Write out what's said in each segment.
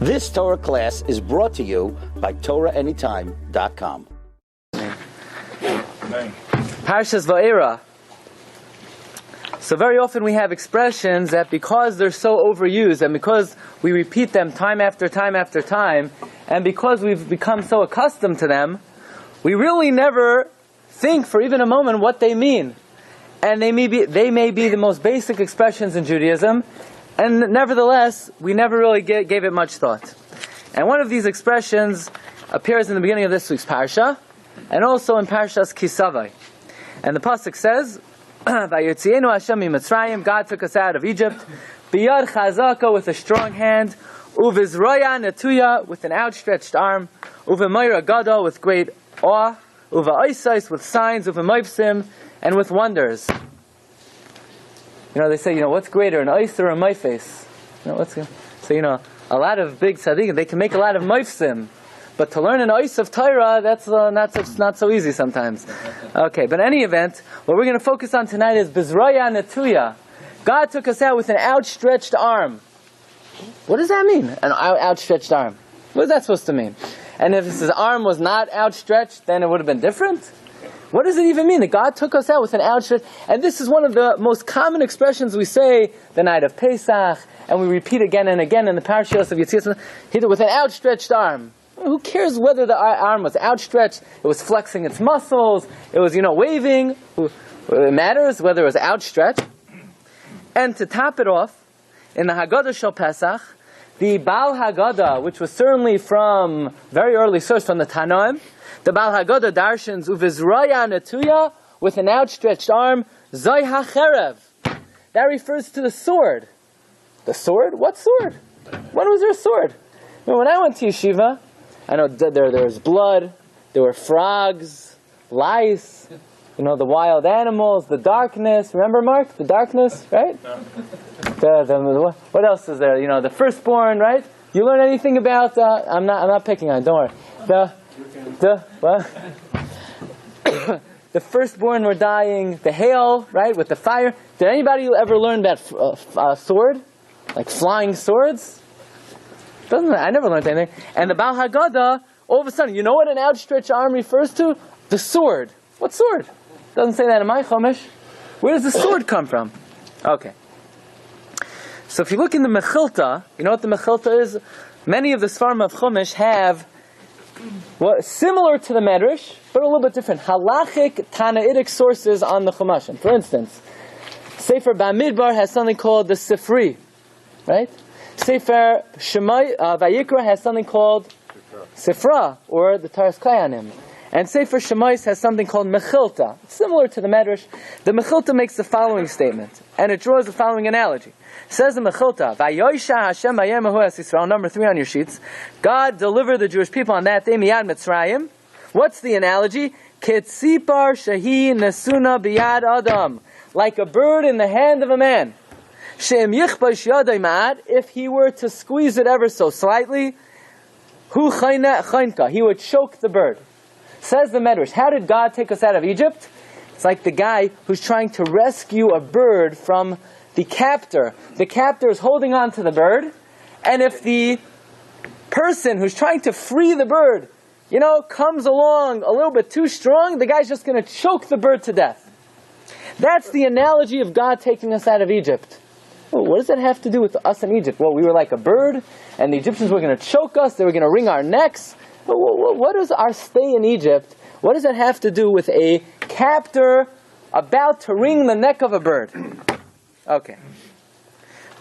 This Torah class is brought to you by TorahAnytime.com. Parshas Va'era. So very often we have expressions that because they're so overused and because we repeat them time after time after time and because we've become so accustomed to them, we really never think for even a moment what they mean. And they may be the most basic expressions in Judaism, and nevertheless, we never really gave it much thought. And one of these expressions appears in the beginning of this week's Parsha, and also in Parshas Kisavai. And the pasuk says, "Vayotzienu Hashem miMitzrayim." God took us out of Egypt. Biyad chazaka, with a strong hand. Uvizroya netuya, with an outstretched arm. Uvemayra gadol, with great awe. Uvaisais, with signs. Uvemaypsim, and with wonders. They say, what's greater, an ice or a mayface? So, a lot of big tzaddikim, they can make a lot of mayfsim. But to learn an ice of Torah, that's not so easy sometimes. Okay, but in any event, what we're going to focus on tonight is Bizraya Netuya. God took us out with an outstretched arm. What does that mean, an outstretched arm? What is that supposed to mean? And if his arm was not outstretched, then it would have been different? What does it even mean that God took us out with an outstretched? And this is one of the most common expressions we say the night of Pesach, and we repeat again and again in the Parshas of Yetzer. He did it with an outstretched arm. Who cares whether the arm was outstretched? It was flexing its muscles. It was, waving. It matters whether it was outstretched. And to top it off, in the Haggadah Shel Pesach, the Baal Haggadah, which was certainly from very early source from the Tanoim, the Baal Haggadah darshans uvizraya netuya, with an outstretched arm, zay hacherev. That refers to the sword. The sword? What sword? When was there a sword? When I went to yeshiva, I know there was blood, there were frogs, lice, the wild animals, the darkness. Remember, Mark? The darkness, right? What else is there? The firstborn, right? You learn anything about? I'm not picking on it. Don't worry. The firstborn were dying. The hail, right, with the fire. Did anybody ever learn about sword, like flying swords? I never learned anything. And the Baal Haggadah, all of a sudden, you know what an outstretched arm refers to? The sword. What sword? Doesn't say that in my Chumash. Where does the sword come from? Okay. So if you look in the Mechilta, you know what the Mechilta is? Many of the Sfarim of Chumash have similar to the Medrash, but a little bit different. Halachic, Tanaitic sources on the Chumash. For instance, Sefer Bamidbar has something called the Sifri, right? Sefer Vayikra has something called Sifra, or the Taras Kayanim. And Sefer Shemais has something called Mechilta. It's similar to the Medrash. The Mechilta makes the following statement, and it draws the following analogy. It says in Mechilta, Vayoisha Hashem Bayemahu Es Yisrael, number 3 on your sheets, God delivered the Jewish people on that day, Miyad Mitzrayim. What's the analogy? Ketzipar Shahi Nesuna Biyad Adam. Like a bird in the hand of a man. If he were to squeeze it ever so slightly, he would choke the bird. Says the Medrash, how did God take us out of Egypt? It's like the guy who's trying to rescue a bird from the captor. The captor is holding on to the bird, and if the person who's trying to free the bird, comes along a little bit too strong, the guy's just going to choke the bird to death. That's the analogy of God taking us out of Egypt. Well, what does that have to do with us in Egypt? Well, we were like a bird, and the Egyptians were going to choke us, they were going to wring our necks. What is our stay in Egypt? What does that have to do with a captor about to wring the neck of a bird? Okay.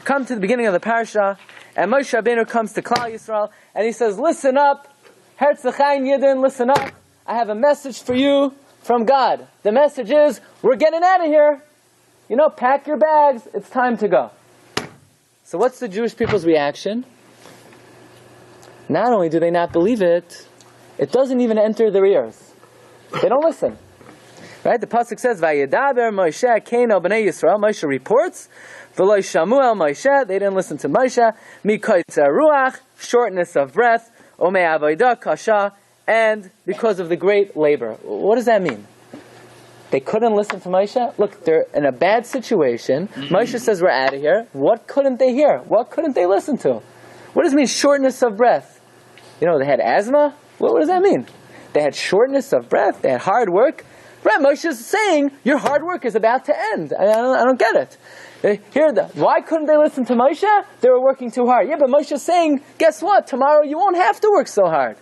Come to the beginning of the Parsha, and Moshe Rabbeinu comes to Klal Yisrael, and he says, listen up, Herz L'chaim Yidden, listen up. I have a message for you from God. The message is, we're getting out of here. Pack your bags, it's time to go. So what's the Jewish people's reaction? Not only do they not believe it, it doesn't even enter their ears. They don't listen. Right? The pasuk says, "Vayedaber Moshe Keino b'nei Yisrael." Moshe reports, "V'lo shamu el Moshe." They didn't listen to Moshe. Mikoytzer ruach, shortness of breath. Omei avodah kasha, and because of the great labor. What does that mean? They couldn't listen to Moshe? Look, they're in a bad situation. Moshe says, we're out of here. What couldn't they hear? What couldn't they listen to? What What does it mean, shortness of breath? They had asthma? What does that mean? They had shortness of breath, they had hard work. Right, Moshe is saying, your hard work is about to end. I don't get it. Why couldn't they listen to Moshe? They were working too hard. Yeah, but Moshe is saying, guess what? Tomorrow you won't have to work so hard.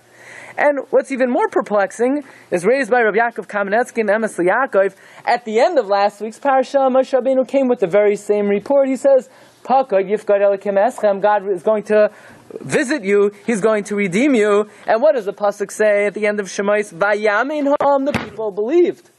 And what's even more perplexing is raised by Rabbi Yaakov Kamenetsky and Mesilas Yesharim. At the end of last week's Parsha, Moshe Rabbeinu came with the very same report. He says, God is going to visit you, He's going to redeem you. And what does the pasuk say at the end of Shemais? Vayamin the people believed.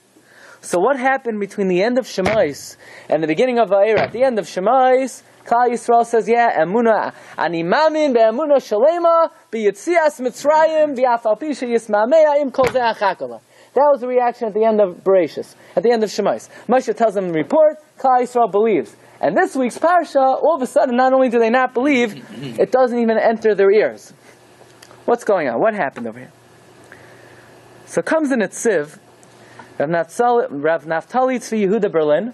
So what happened between the end of Shemais and the beginning of Va'era? At the end of Shemais, Klal Yisrael says, Emunah, ani mamin be'emunah shalema b'yitzias Mitzrayim v'af al pi sheyismamea im kol ze achakala. That was the reaction at the end of Bereshis, at the end of Shemais. Moshe tells them to report, Klal Yisrael believes. And this week's Parsha, all of a sudden, not only do they not believe, it doesn't even enter their ears. What's going on? What happened over here? So comes the Netziv, Rav Naftali Tzvi Yehuda Berlin,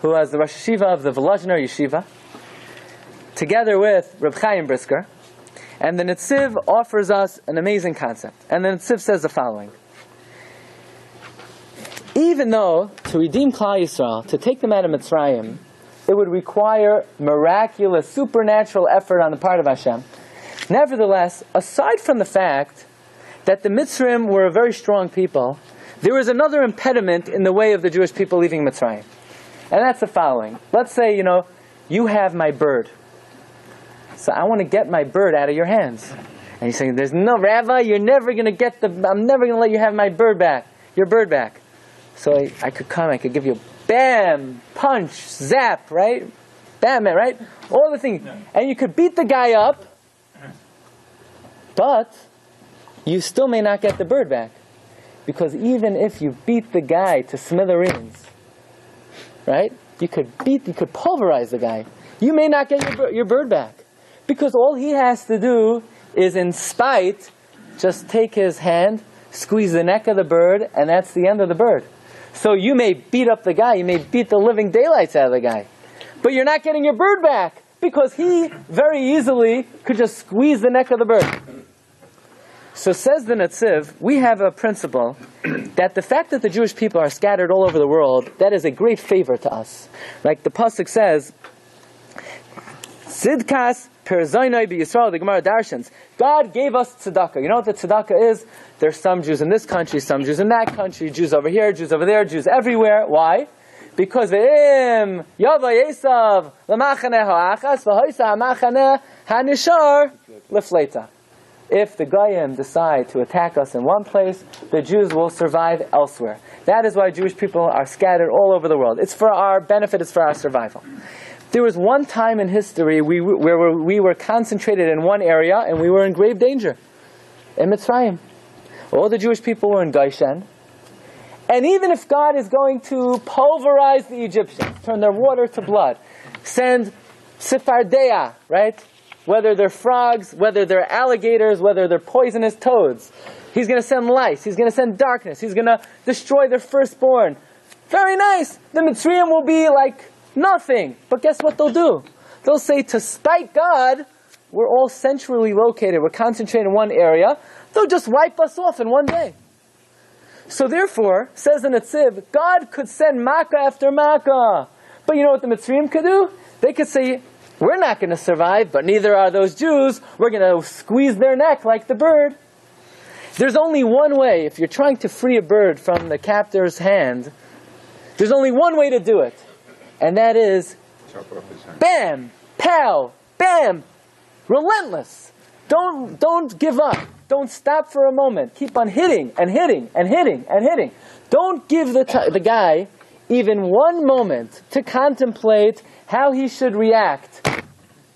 who was the Rosh Yeshiva of the Volozhiner Yeshiva, together with Reb Chaim Brisker, and the Netziv offers us an amazing concept. And the Netziv says the following. Even though, to redeem Klal Yisrael, to take them out of Mitzrayim, it would require miraculous, supernatural effort on the part of Hashem, nevertheless, aside from the fact that the Mitzrayim were a very strong people, there was another impediment in the way of the Jewish people leaving Mitzrayim. And that's the following. Let's say, you have my bird. So I want to get my bird out of your hands. And you're saying, there's no, Rabbi, I'm never going to let you have my bird back, your bird back. So I could give you bam, punch, zap, right? Bam, right? All the things. And you could beat the guy up, but you still may not get the bird back. Because even if you beat the guy to smithereens, right? You could pulverize the guy. You may not get your bird back. Because all he has to do is, in spite, just take his hand, squeeze the neck of the bird, and that's the end of the bird. So you may beat up the guy, you may beat the living daylights out of the guy, but you're not getting your bird back, because he very easily could just squeeze the neck of the bird. So says the Netziv, we have a principle that the fact that the Jewish people are scattered all over the world, that is a great favor to us. Like the pasuk says, Sidkas Perzainai b'Yisrael, the Gemara darshans. God gave us tzedakah. You know what the tzedakah is? There's some Jews in this country, some Jews in that country, Jews over here, Jews over there, Jews everywhere. Why? Because ve'im yava Esav l'machaneh ha'achas v'hoisa ha'machaneh ha'nishar l'fleita. If the Goyim decide to attack us in one place, the Jews will survive elsewhere. That is why Jewish people are scattered all over the world. It's for our benefit, it's for our survival. There was one time in history where we were concentrated in one area and we were in grave danger. In Mitzrayim. All the Jewish people were in Goshen. And even if God is going to pulverize the Egyptians, turn their water to blood, send Sifardea, right? Whether they're frogs, whether they're alligators, whether they're poisonous toads. He's going to send lice. He's going to send darkness. He's going to destroy their firstborn. Very nice. The Mitzrayim will be like nothing. But guess what they'll do? They'll say, to spite God, we're all centrally located. We're concentrated in one area. They'll just wipe us off in one day. So therefore, says the Netziv, God could send Makkah after Makkah. But you know what the Mitzrayim could do? They could say, we're not going to survive, but neither are those Jews. We're going to squeeze their neck like the bird. There's only one way. If you're trying to free a bird from the captor's hand, there's only one way to do it. And that is, bam, pow, bam, relentless. Don't give up. Don't stop for a moment. Keep on hitting and hitting and hitting and hitting. Don't give the guy even one moment to contemplate how he should react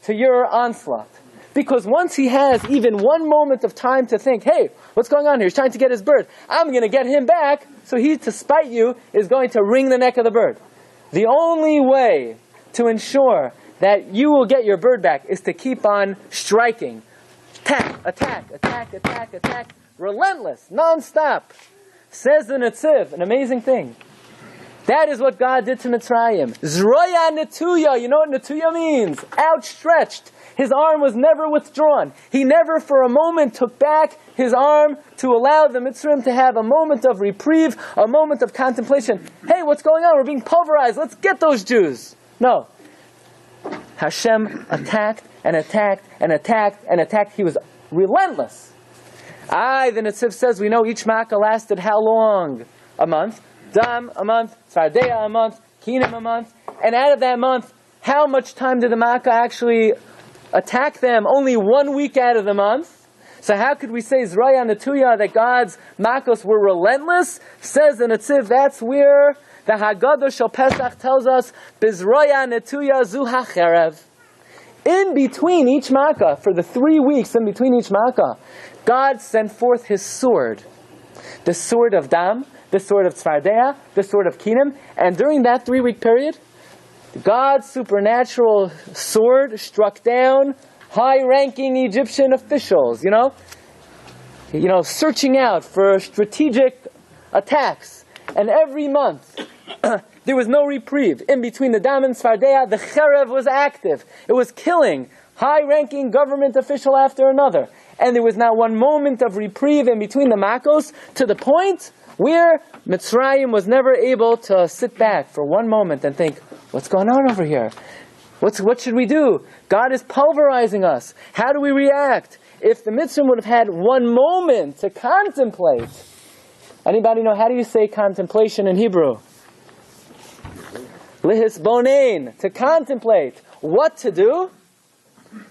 to your onslaught. Because once he has even one moment of time to think, hey, what's going on here? He's trying to get his bird. I'm going to get him back. So he, to spite you, is going to wring the neck of the bird. The only way to ensure that you will get your bird back is to keep on striking. Attack, attack, attack, attack, attack. Relentless, non-stop. Says the Netziv, an amazing thing. That is what God did to Mitzrayim. Zroya netuya. You know what netuya means? Outstretched. His arm was never withdrawn. He never for a moment took back his arm to allow the Mitzrayim to have a moment of reprieve, a moment of contemplation. Hey, what's going on? We're being pulverized. Let's get those Jews. No. Hashem attacked and attacked and attacked and attacked. He was relentless. The Netziv says we know each Makkah lasted how long? A month. Dam, a month. Tzvardeya, a month. Kinim, a month. And out of that month, how much time did the Makkah actually attack them? Only 1 week out of the month. So how could we say Zroya Netuya that God's Makkos were relentless? Says the Netziv, that's where the Haggadah Shel Pesach tells us, Bizroya Netuya Zu HaCherev. In between each Makkah, for the 3 weeks in between each Makkah, God sent forth His sword. The sword of Dam, the sword of Tzvardeya, the sword of Kinim. And during that 3-week period, God's supernatural sword struck down high-ranking Egyptian officials, searching out for strategic attacks. And every month, there was no reprieve. In between the Dam and Tzvardeya, the Cherev was active. It was killing high-ranking government official after another. And there was not one moment of reprieve in between the Makkos, to the point where Mitzrayim was never able to sit back for one moment and think, what's going on over here? What should we do? God is pulverizing us. How do we react? If the Mitzrayim would have had one moment to contemplate. Anybody know, how do you say contemplation in Hebrew? Lihisbonein, to contemplate what to do.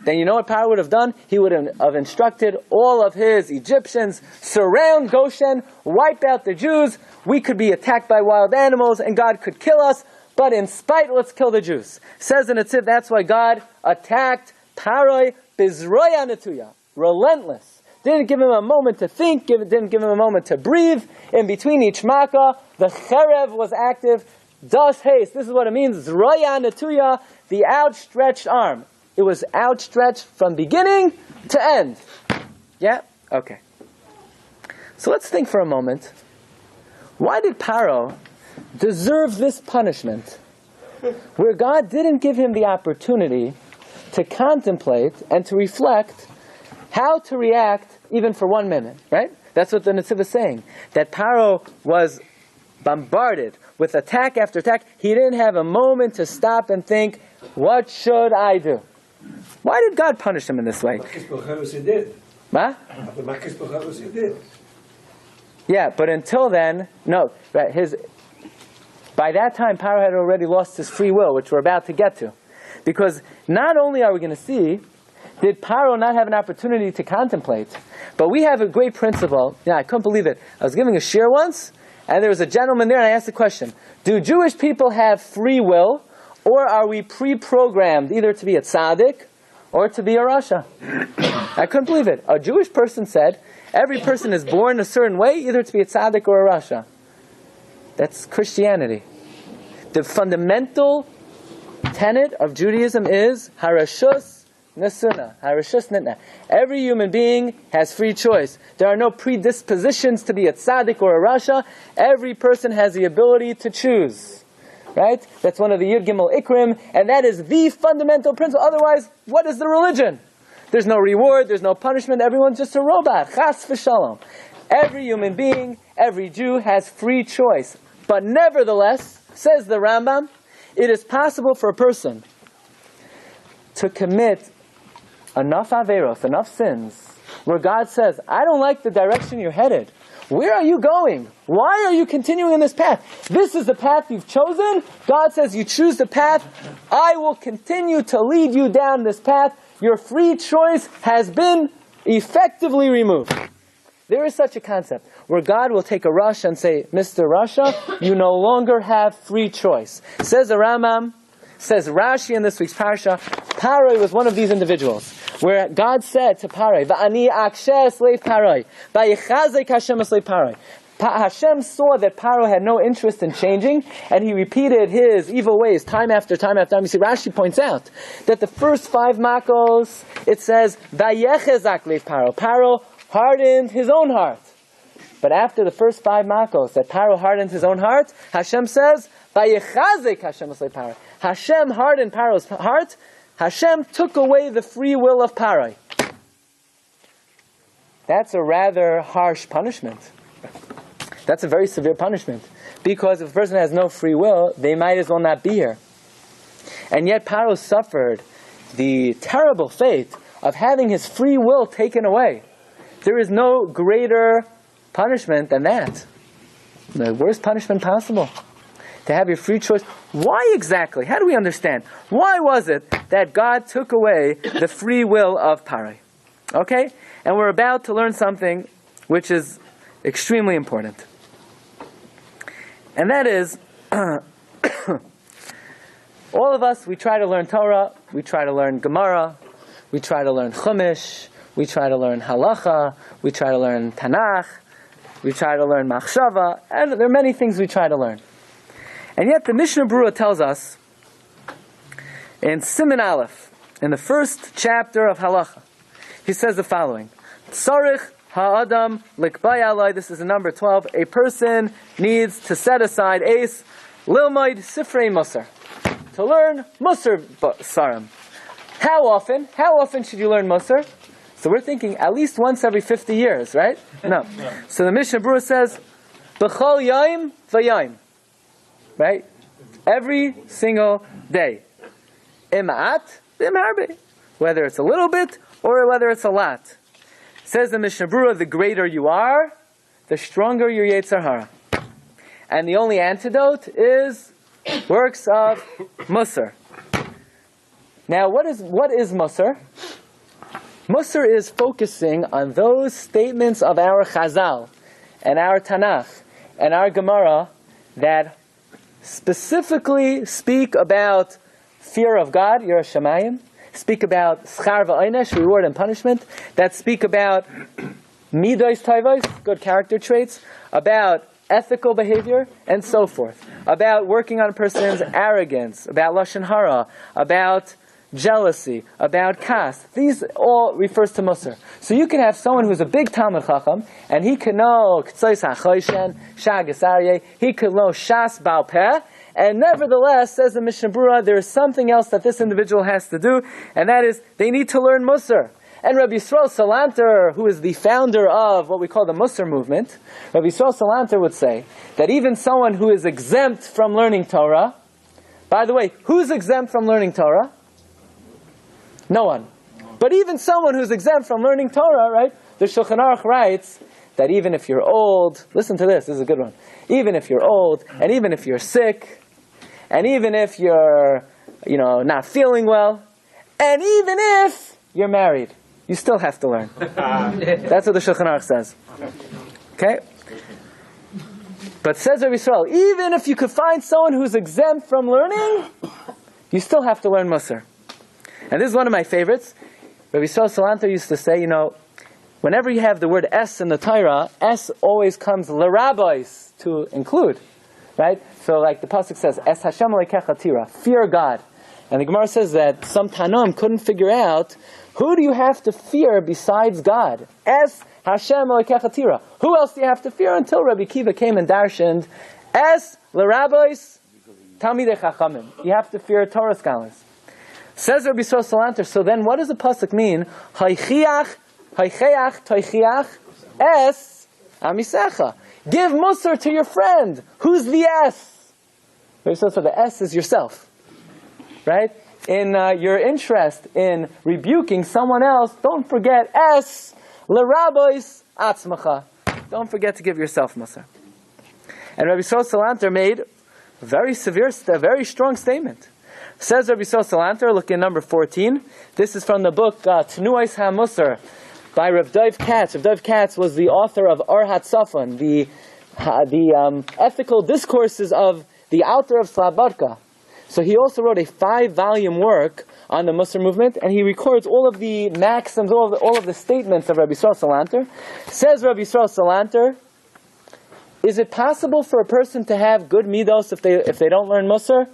Then you know what Pharaoh would have done? He would have instructed all of his Egyptians, surround Goshen, wipe out the Jews. We could be attacked by wild animals and God could kill us. But in spite, let's kill the Jews. Says in Netziv, that's why God attacked Paroi Bizroya Netuya. Relentless. Didn't give him a moment to think, didn't give him a moment to breathe. In between each Makkah, the Cherev was active. Das haste. This is what it means. Zroya Netuya, the outstretched arm. It was outstretched from beginning to end. Yeah? Okay. So let's think for a moment. Why did Pharaoh deserve this punishment, where God didn't give him the opportunity to contemplate and to reflect how to react even for 1 minute, right? That's what the Netziv is saying. That Pharaoh was bombarded with attack after attack. He didn't have a moment to stop and think, what should I do? Why did God punish him in this way? What? Yeah, but until then, no. Right, by that time, Pharaoh had already lost his free will, which we're about to get to. Because not only are we going to see, did Pharaoh not have an opportunity to contemplate, but we have a great principle. I couldn't believe it. I was giving a shiur once, and there was a gentleman there, and I asked the question, do Jewish people have free will, or are we pre-programmed either to be a tzaddik or to be a rasha? I couldn't believe it. A Jewish person said, every person is born a certain way, either to be a tzaddik or a rasha. That's Christianity. The fundamental tenet of Judaism is harashus nesuna, harashus nitna. Every human being has free choice. There are no predispositions to be a tzaddik or a rasha. Every person has the ability to choose. Right? That's one of the Yud Gimel Ikrim, and that is the fundamental principle. Otherwise, what is the religion? There's no reward, there's no punishment, everyone's just a robot. Chas v'shalom. Every human being, every Jew has free choice. But nevertheless, says the Rambam, it is possible for a person to commit enough averos, enough sins, where God says, I don't like the direction you're headed. Where are you going? Why are you continuing in this path? This is the path you've chosen. God says you choose the path. I will continue to lead you down this path. Your free choice has been effectively removed. There is such a concept where God will take a Rasha and say, Mr. Rasha, you no longer have free choice. Says the Rambam, says Rashi in this week's Parsha, Pharaoh was one of these individuals, where God said to Pharaoh, "Va'ani akshe slave Pharaoh, va'yichazek Hashem slave Pharaoh." Hashem saw that Pharaoh had no interest in changing, and he repeated his evil ways time after time after time. You see, Rashi points out that the first 5 makos, it says, "Va'yechezak lev Pharaoh." Pharaoh hardened his own heart. But after the first 5 makos, that Pharaoh hardened his own heart, Hashem says, Vayechazek Hashem asay Paroi. Hashem hardened Pharaoh's heart. Hashem took away the free will of Paroi. That's a rather harsh punishment. That's a very severe punishment. Because if a person has no free will, they might as well not be here. And yet Pharaoh suffered the terrible fate of having his free will taken away. There is no greater punishment than that. The worst punishment possible. To have your free choice. Why exactly? How do we understand? Why was it that God took away the free will of Paroi? Okay? And we're about to learn something which is extremely important. And that is, all of us, we try to learn Torah, we try to learn Gemara, we try to learn Chumash, we try to learn Halacha, we try to learn Tanakh, we try to learn Machshava, and there are many things we try to learn. And yet the Mishnah Berurah tells us in Siman Aleph, in the first chapter of Halacha, he says the following: Tzarich ha'adam likbay alai. This is the number 12. A person needs to set aside ace lilmaid sifrei Mussar, to learn Mussar sarim. How often? How often should you learn Mussar? So we're thinking at least once every 50 years, right? No. So the Mishnah Berurah says, B'chol yaim v'yaim. Right? Every single day. Im'at v'im'arbe. Whether it's a little bit or whether it's a lot. Says the Mishnah Berurah, the greater you are, the stronger your Yetzer Hara. And the only antidote is works of Mussar. Now, what is Mussar? Mussar is focusing on those statements of our Chazal and our Tanakh and our Gemara that specifically speak about fear of God, Yirah Shamayim, speak about Schar v'Einesh, reward and punishment, that speak about Midos Tovos, good character traits, about ethical behavior, and so forth, about working on a person's arrogance, about Lashon Hara, about jealousy, about kas. These all refers to Mussar. So you can have someone who's a big Talmud Chacham, and he can know K'tzos HaChoshen, Shagas Aryeh, he could know Shas Baal Peh, and nevertheless, says the Mishnah Berurah, there is something else that this individual has to do, and that is, they need to learn Mussar. And Rabbi Yisrael Salanter, who is the founder of what we call the Mussar movement, Rabbi Yisrael Salanter would say that even someone who is exempt from learning Torah, by the way, who's exempt from learning Torah? No one. But even someone who's exempt from learning Torah, right? The Shulchan Aruch writes that even if you're old, listen to this is a good one. Even if you're old, and even if you're sick, and even if you're, not feeling well, and even if you're married, you still have to learn. That's what the Shulchan Aruch says. Okay? But says Rabbi Yisrael, even if you could find someone who's exempt from learning, you still have to learn Mussar. And this is one of my favorites. Rabbi Yisrael Salanter used to say, whenever you have the word es in the Torah, es always comes l'rabbis to include. Right? So like the pasuk says, es Hashem alekecha tira, fear God. And the Gemara says that some Tanoim couldn't figure out, who do you have to fear besides God? Es Hashem alekecha tira. Who else do you have to fear? Until Rabbi Kiva came and darshaned, es l'rabbis talmidei chachamim. You have to fear Torah scholars. Says Rabbi Yisrael Salanter, so then what does the pasuk mean? Haichiach, toichiach, es amisecha. Give Mussar to your friend. Who's the S? So the S is yourself. Right? In your interest in rebuking someone else, don't forget S, l'rabbis atzmacha. Don't forget to give yourself Mussar. And Rabbi Yisrael Salanter made a very strong statement. Says Rabbi Yisrael Salanter, look in number 14. This is from the book Tnuais HaMussar by Rav Dov Katz. Rav Dov Katz was the author of Or HaTzafon, the ethical discourses of the author of Slabodka. So he also wrote a 5-volume work on the Mussar movement, and he records all of the maxims, all of the statements of Rabbi Yisrael Salanter. Says Rabbi Yisrael Salanter, is it possible for a person to have good midos if they don't learn Mussar?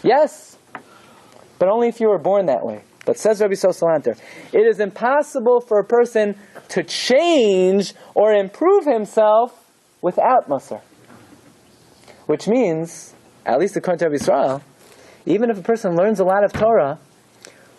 Yes. But only if you were born that way. But says Rabbi Yisrael Salanter, it is impossible for a person to change or improve himself without Mussar. Which means, at least according to Rabbi Yisrael, even if a person learns a lot of Torah,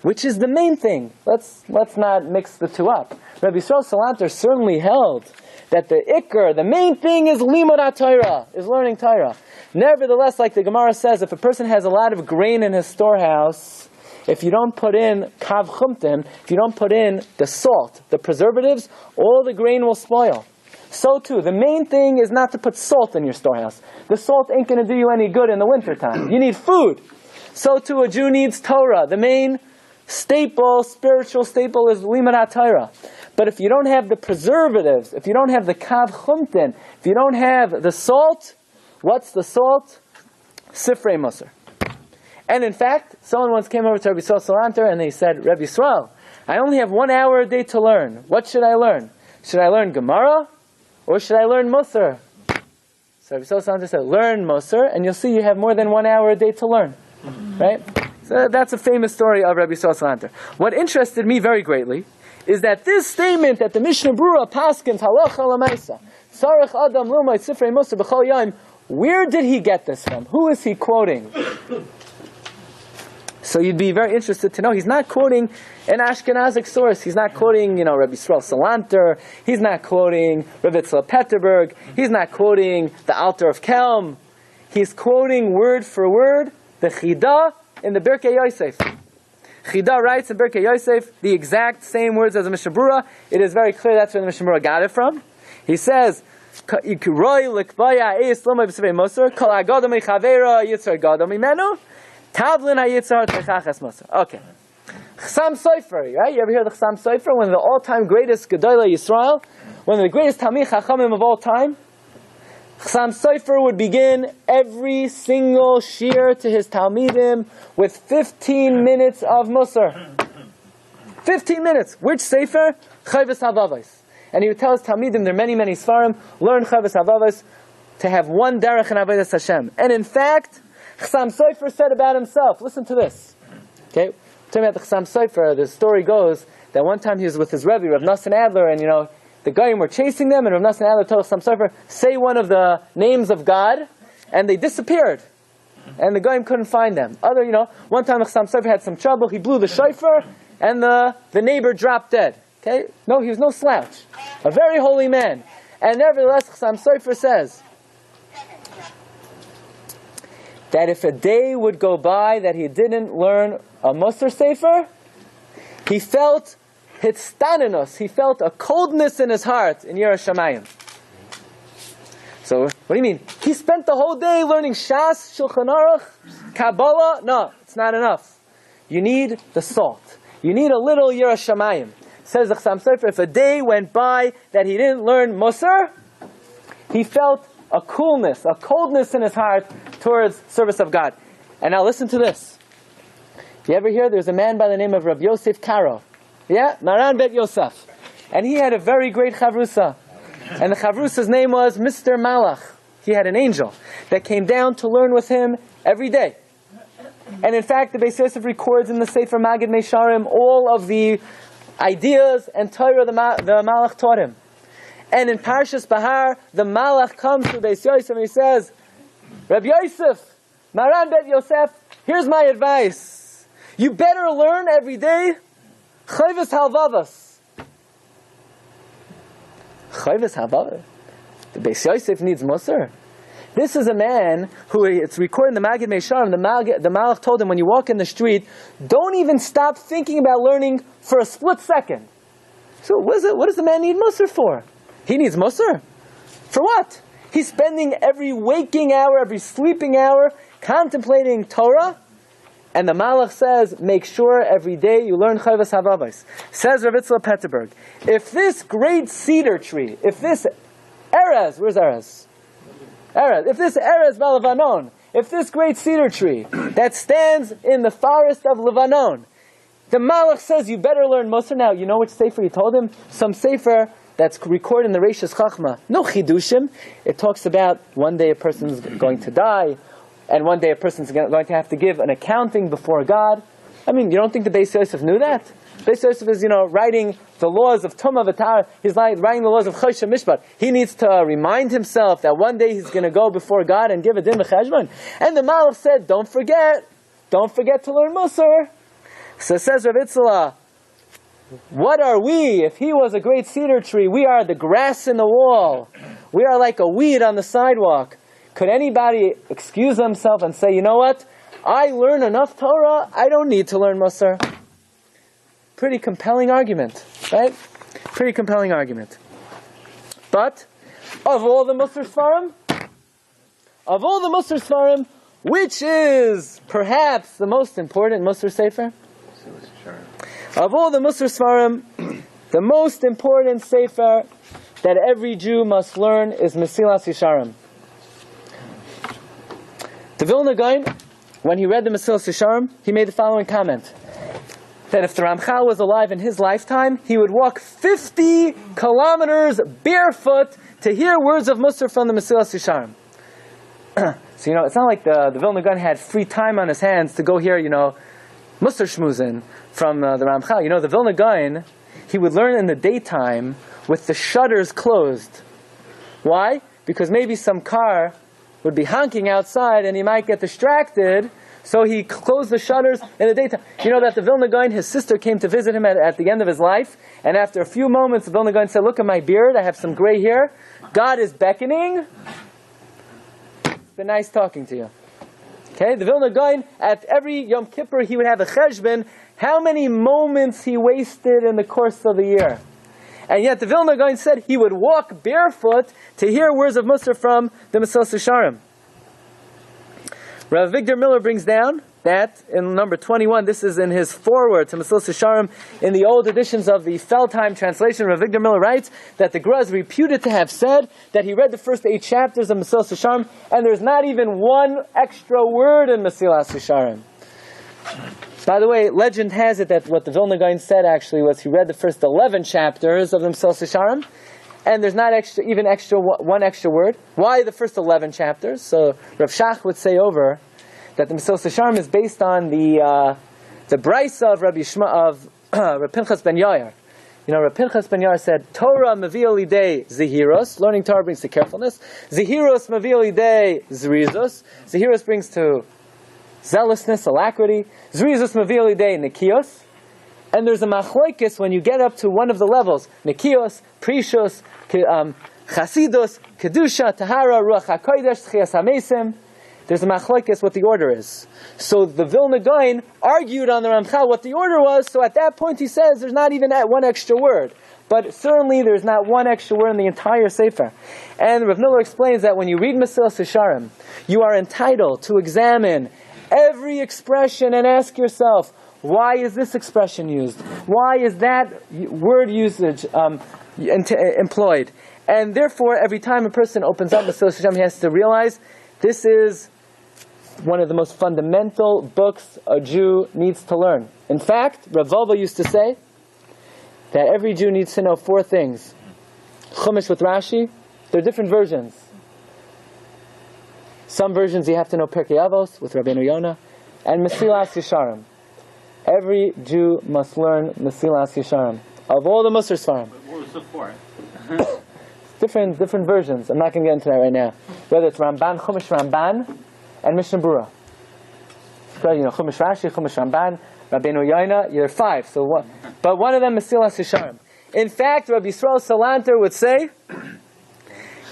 which is the main thing, let's not mix the two up. Rabbi Yisrael Salanter certainly held that the ikr, the main thing is limud Torah, is learning Torah. Nevertheless, like the Gemara says, if a person has a lot of grain in his storehouse, if you don't put in kav chumtim, if you don't put in the salt, the preservatives, all the grain will spoil. So too, the main thing is not to put salt in your storehouse. The salt ain't going to do you any good in the wintertime. You need food. So too, a Jew needs Torah. The main staple, spiritual staple, is limud Torah. But if you don't have the preservatives, if you don't have the kav chumtin, if you don't have the salt, what's the salt? Sifrei Mussar. And in fact, someone once came over to Rabbi Yisrael Salanter and they said, Rabbi Yisrael, I only have 1 hour a day to learn. What should I learn? Should I learn Gemara or should I learn Mussar? So Rabbi Yisrael Salanter said, learn Mussar and you'll see you have more than 1 hour a day to learn. Right? So that's a famous story of Rabbi Yisrael Salanter. What interested me very greatly is that this statement that the Mishnah Berurah paskins halacha lamaisa, tzarech adam lilmod sifrei Mussar b'chol yom, where did he get this from? Who is he quoting? So you'd be very interested to know, he's not quoting an Ashkenazic source. He's not quoting, Rabbi Yisrael Salanter. He's not quoting Rebbe Petterberg. He's not quoting the Alter of Kelm. He's quoting word for word the Chida in the Birkei Yosef. Chida writes in Birkei Yosef the exact same words as the Mishnah Berurah. It is very clear that's where the Mishnah Berurah got it from. He says, okay. Tavlin haYetzer techachas Mussar. Okay. Chasam Sofer, right? You ever hear the Chasam Sofer? One of the all-time greatest Gedolei Yisrael, one of the greatest Talmid Chachamim of all time. Chasam Sofer would begin every single Shiur to his Talmidim with 15 minutes of Mussar. 15 minutes. Which Sefer? Chovos HaLevavos. And he would tell his Talmidim, there are many, many Sfarim, learn Chovos HaLevavos to have one derech in Avodas Hashem. And in fact, Chasam Sofer said about himself, listen to this. Okay, talking about the Chasam Sofer, the story goes that one time he was with his Rebbe, Rav Nosson Adler, and the Goyim were chasing them, and Rav Nosson Adler told Chasam Sofer, say one of the names of God, and they disappeared. And the Goyim couldn't find them. One time the Chasam Sofer had some trouble, he blew the shofar, and the neighbor dropped dead. Okay? No, he was no slouch. A very holy man. And nevertheless, Chasam Sofer says that if a day would go by that he didn't learn a Mussar Sefer, he felt hitztanenus, he felt a coldness in his heart in Yiras Shamayim. So, what do you mean? He spent the whole day learning Shas, Shulchan Aruch, Kabbalah? No, it's not enough. You need the salt. You need a little Yiras Shamayim. Says the Chasam Sofer, if a day went by that he didn't learn Mussar, he felt a coolness, a coldness in his heart towards service of God. And now listen to this. You ever hear there's a man by the name of Rabbi Yosef Karo? Yeah? Maran Bet Yosef. And he had a very great chavrusa. And the chavrusa's name was Mr. Malach. He had an angel that came down to learn with him every day. And in fact, the Beis Yosef records in the Sefer Magid Mesharim all of the ideas and Torah the Malach taught him. And in Parshas Bahar, the Malach comes to Beis Yosef and he says, Rabbi Yosef, Maran Bet Yosef, here's my advice. You better learn every day Chovos HaLevavos. Chovos HaLevavos? The Beis Yosef needs Mussar. This is a man who, it's recorded in the Magid Mesharim, the Malach told him, when you walk in the street, don't even stop thinking about learning for a split second. So what does the man need Mussar for? He needs Mussar. For what? He's spending every waking hour, every sleeping hour, contemplating Torah. And the Malach says, make sure every day you learn Chovos HaLevavos. Says Rav Petterberg, if this great cedar tree, if this Erez, where's Erez? Erez. If this Erez Ba'Levanon, if this great cedar tree that stands in the forest of Lebanon, the Malach says you better learn Mussar. Now, you know which Sefer he told him? Some Sefer that's recorded in the Reishis Chachma. No Chidushim. It talks about one day a person's going to die, and one day a person's going to have to give an accounting before God. I mean, you don't think the Beis Yosef knew that? Beis Yosef is, writing the laws of Tumah V'Tara. He's writing the laws of Choshen Mishpat. He needs to remind himself that one day he's going to go before God and give a din v'cheshbon. And the Malach said, don't forget to learn Mussar. So says Rav Itzela, what are we? If he was a great cedar tree, we are the grass in the wall. We are like a weed on the sidewalk. Could anybody excuse himself and say, you know what? I learn enough Torah, I don't need to learn Mussar. Pretty compelling argument, right? Pretty compelling argument. But, of all the Mussar Sfarim, which is perhaps the most important Mussar Sefer? Of all the Mussar Sfarim, the most important Sefer that every Jew must learn is Mesilas Yesharim. The Vilna Gaon, when he read the Mesilas Yesharim, he made the following comment. That if the Ramchal was alive in his lifetime, he would walk 50 kilometers barefoot to hear words of Mussar from the Mesilas Yesharim. So, it's not like the Vilna Gaon had free time on his hands to go hear, Mussar Shmuzin from the Ramchal. The Vilna Gaon, he would learn in the daytime with the shutters closed. Why? Because maybe some car would be honking outside and he might get distracted, so he closed the shutters in the daytime. That the Vilna Gaon, his sister came to visit him at the end of his life, and after a few moments the Vilna Gaon said, look at my beard, I have some gray hair. God is beckoning. It's been nice talking to you. Okay, the Vilna Gaon, at every Yom Kippur, he would have a cheshbon, how many moments he wasted in the course of the year. And yet the Vilna Gaon said he would walk barefoot to hear words of Mussar from the Mesilas Yesharim. Rav Victor Miller brings down that in number 21, this is in his foreword to Mesilas Yesharim, in the old editions of the Feldheim translation, Rav Victor Miller writes that the Gra is reputed to have said that he read the first 8 chapters of Mesilas Yesharim, and there's not even one extra word in Mesilas Yesharim. By the way, legend has it that what the Vilna Gaon said actually was he read the first 11 chapters of the Mesilas Yesharim, and there's not one extra word. Why the first 11 chapters? So Rav Shach would say over that the Mesilas Yesharim is based on the Brisa of Reb Pinchas ben Yair. Reb Pinchas ben Yair said, Torah mevil lidei zehiros, learning Torah brings to carefulness. Zehiros mevil lidei zrizos. Zehiros brings to zealousness, alacrity. Zrizos mevil lidei nikios. And there's a machlokes when you get up to one of the levels. Nikios, Prishos, Chasidus, Kedusha, Tahara, Ruach HaKodesh, Tchias HaMesim. There's a machlokes what the order is. So the Vilna Gaon argued on the Ramchal what the order was, so at that point he says there's not even one extra word. But certainly there's not one extra word in the entire Sefer. And Rav Miller explains that when you read Mesilas Yesharim, you are entitled to examine every expression and ask yourself, why is this expression used? Why is that word usage employed? And therefore, every time a person opens up Mesilas Yesharim, he has to realize this is one of the most fundamental books a Jew needs to learn. In fact, Rav Volva used to say that every Jew needs to know 4 things. Chumash with Rashi, there are different versions. Some versions you have to know Pirkei Avos with Rabbeinu Yonah, and Mesilas Yesharim. Every Jew must learn Mesilas Yesharim. Of all the Mussar Sfarim. What was the 4? Different versions. I'm not going to get into that right now. Whether it's Ramban, Chumash Ramban, and Mishnah Berurah. Chumash Rashi, Chumash Ramban, Rabbeinu Yonah, you're 5. But one of them is Mesilas Yesharim. In fact, Rabbi Yisrael Salanter would say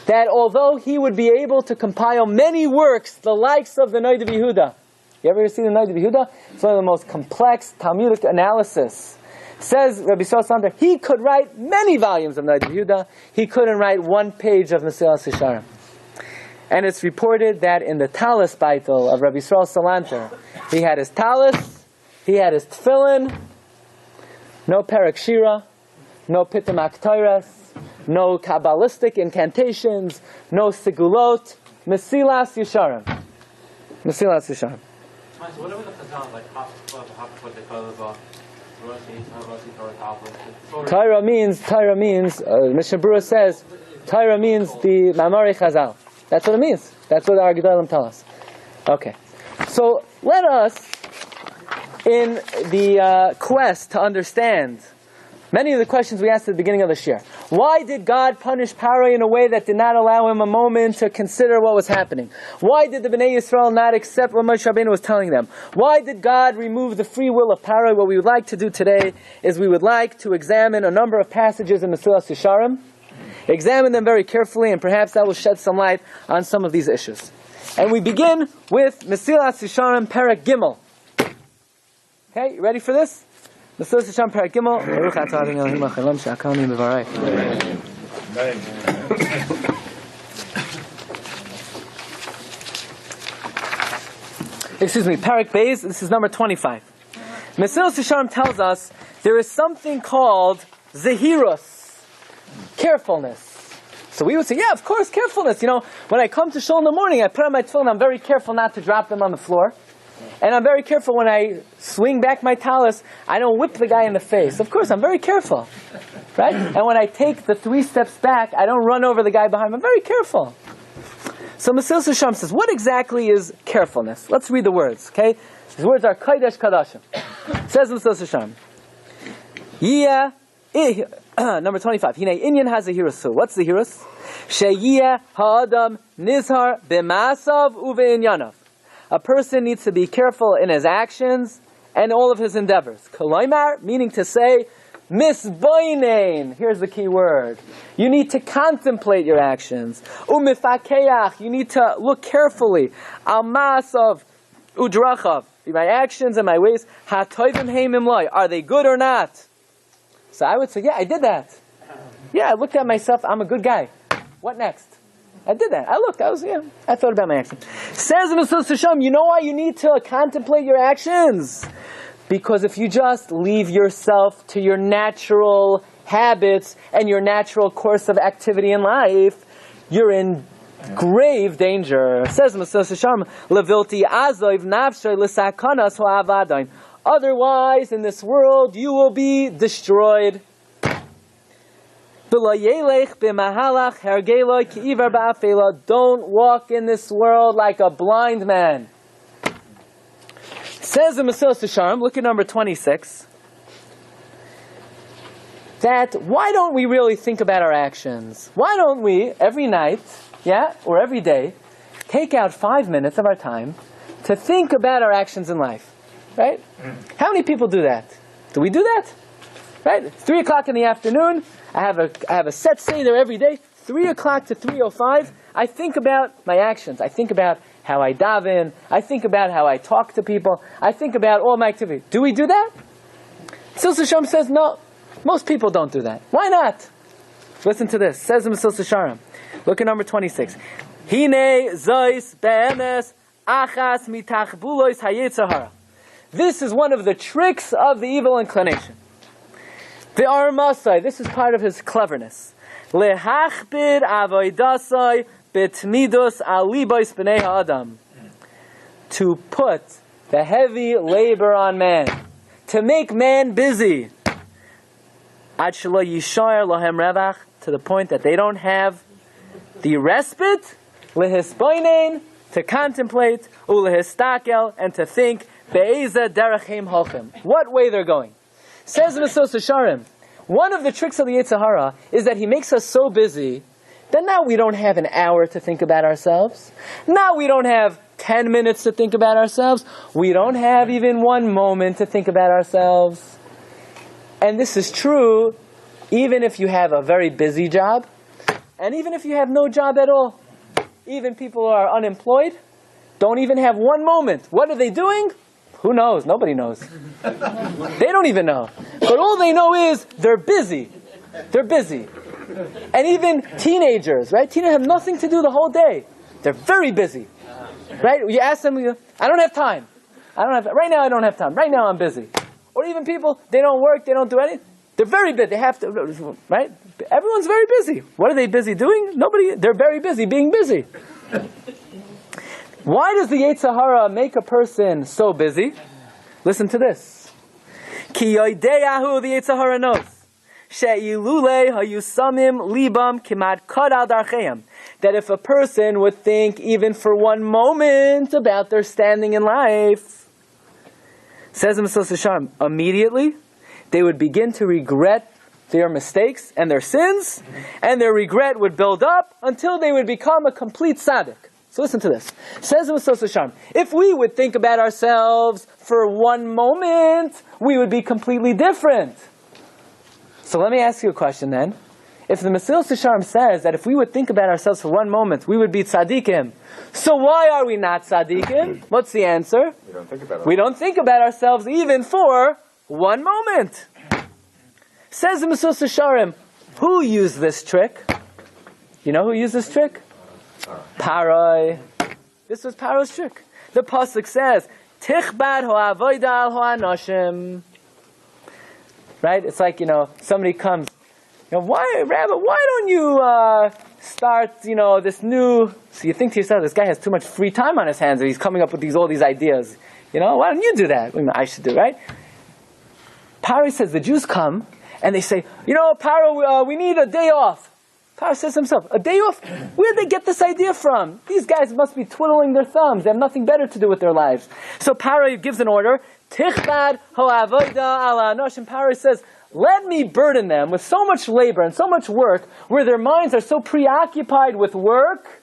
that although he would be able to compile many works, the likes of the Noid of Yehuda. You ever see the Noid of Yehuda? It's one of the most complex Talmudic analysis. Says Rabbi Yisrael Salanter, he could write many volumes of Noid of Yehuda. He couldn't write 1 page of Mesilas Yesharim. And it's reported that in the Talis Baitel of Rabbi Yisrael Salanter, he had his Talis, he had his Tefillin, no Perek Shira, no Pitim Aktoiras, no Kabbalistic incantations, no Sigulot, Mesilas Yesharim. Mesilas Yesharim. So what about the Chazal, like what they call it, Torah means, Mishnah Berurah says, Torah means the Mamari Chazal. That's what it means. That's what our Gedolim tell us. Okay. So let us in the quest to understand many of the questions we asked at the beginning of the Shiur. Why did God punish Pharaoh in a way that did not allow him a moment to consider what was happening? Why did the Bnei Yisrael not accept what Moshe Rabbeinu was telling them? Why did God remove the free will of Pharaoh? What we would like to do today is we would like to examine a number of passages in Mesilas Yesharim, examine them very carefully, and perhaps that will shed some light on some of these issues. And we begin with Mesilas Yesharim Perek Gimel. Okay, you ready for this? Mesilas Yesharim Perek Gimel. Baruch atah Adonai Eloheinu melech haolam she'akalni b'varei. Excuse me, Perek Beis. This is number 25. Mesilas Yesharim tells us there is something called zehirus, carefulness. So we would say, yeah, of course, carefulness. You know, when I come to shul in the morning, I put on my tefillin, I'm very careful not to drop them on the floor. And I'm very careful when I swing back my talus, I don't whip the guy in the face. Of course, I'm very careful. Right? And when I take the 3 steps back, I don't run over the guy behind me. I'm very careful. So Mesilas Yesharim says, what exactly is carefulness? Let's read the words, okay? These words are Kodesh Kadashim. Says Mesilas Yesharim. Number 25. Hine Inyan has a hirus. What's the hirus? Sheyiyah ha'adam nizhar b'masav uve'inyanav. A person needs to be careful in his actions and all of his endeavors. Kolaymar, meaning to say, misboinein. Here's the key word. You need to contemplate your actions. Umifakeach. You need to look carefully. Al masav udrachav. My actions and my ways. Hatoivim heimim loy. Are they good or not? So I would say, yeah, I did that. Yeah, I looked at myself. I'm a good guy. What next? I did that. I thought about my actions. Says Mesilas Yesharim, you know why you need to contemplate your actions? Because if you just leave yourself to your natural habits and your natural course of activity in life, you're in grave danger. Says Mesilas Yesharim, Levilti azoiv nafshay l'sakanas ha'avadain. Otherwise, in this world, you will be destroyed. Don't walk in this world like a blind man. Says in Mesilas Yesharim, look at number 26, that why don't we really think about our actions? Why don't we, every night, or every day, take out 5 minutes of our time to think about our actions in life? Right? How many people do that? Do we do that? Right? 3 o'clock in the afternoon, I have a set seder every day, 3 o'clock to 3:05. I think about my actions. I think about how I daven. I think about how I talk to people. I think about all my activity. Do we do that? Mesilas Yesharim says no. Most people don't do that. Why not? Listen to this. Says in Mesilas Yesharim. Look at number 26. Hine zois be'emes achas mitachbulois hayetzer hara. This is one of the tricks of the evil inclination. The Mussar, this is part of his cleverness. Lehachbir avoidasai betmidus alibos b'nei ha'adam. To put the heavy labor on man, to make man busy. Ad shelo yishar lahem revach, to the point that they don't have the respite, lehisboinen, to contemplate, ulehistakel, and to think, be'eza derechim hochem, what way they're going. Says Mesilas Yesharim, one of the tricks of the Yetzer Hara is that he makes us so busy that now we don't have an hour to think about ourselves. Now we don't have 10 minutes to think about ourselves. We don't have even 1 moment to think about ourselves. And this is true even if you have a very busy job, and even if you have no job at all. Even people who are unemployed don't even have 1 moment. What are they doing? Who knows? Nobody knows. They don't even know. But all they know is they're busy. They're busy. And even teenagers, right? Teenagers have nothing to do the whole day. They're very busy. Right? You ask them, I don't have time. Right now I don't have time. Right now I'm busy. Or even people, they don't work, they don't do anything. They're very busy. They have to, right? Everyone's very busy. What are they busy doing? Nobody. They're very busy being busy. Why does the Yetzer Hara make a person so busy? Listen to this. Ki yodeyahu, the Yetzer Hara knows. She'ilule hayusamim libam kimad kod al darcheim. That if a person would think even for 1 moment about their standing in life, Says the Mesilas Yesharim, immediately they would begin to regret their mistakes and their sins, and their regret would build up until they would become a complete tzaddik. So listen to this. Says the Mesilas Yesharim, if we would think about ourselves for one moment, we would be completely different. So let me ask you a question then. If the Mesilas Yesharim says that if we would think about ourselves for one moment, we would be tzaddikim, so why are we not tzaddikim? What's the answer? We don't think about ourselves even for one moment. Says the Mesilas Yesharim, who used this trick? You know who used this trick? Pharaoh. This was Pharaoh's trick. The pasuk says, "Tichbad ho'avoda al ho'anoshim." Right? It's like, somebody comes, why, Rabbi, why don't you start, this new... So you think to yourself, this guy has too much free time on his hands, and he's coming up with all these ideas. Why don't you do that? I should do, right? Pharaoh says, the Jews come, and they say, Pharaoh, we need a day off. Pharaoh says to himself, a day off? Where'd they get this idea from? These guys must be twiddling their thumbs. They have nothing better to do with their lives. So Pharaoh gives an order, Tichbad ho'avoda ala anoshim. Pharaoh says, let me burden them with so much labor and so much work where their minds are so preoccupied with work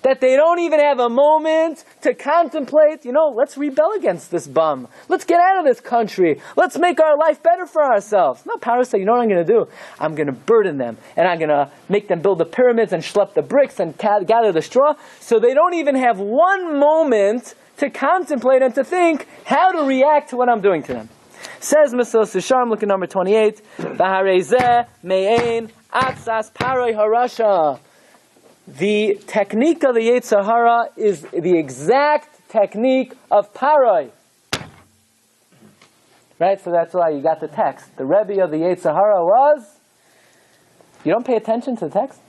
that they don't even have a moment to contemplate, let's rebel against this bum. Let's get out of this country. Let's make our life better for ourselves. No, Pharaoh said, you know what I'm going to do? I'm going to burden them, and I'm going to make them build the pyramids and schlep the bricks and gather the straw, so they don't even have one moment to contemplate and to think how to react to what I'm doing to them. Says Mesilas Yesharim, look at number 28, V'harezeh me'ein atzas paroi harasha. The technique of the Yetzer Hara is the exact technique of Pharaoh. Right? So that's why you got the text. The Rebbe of the Yetzer Hara was... You don't pay attention to the text?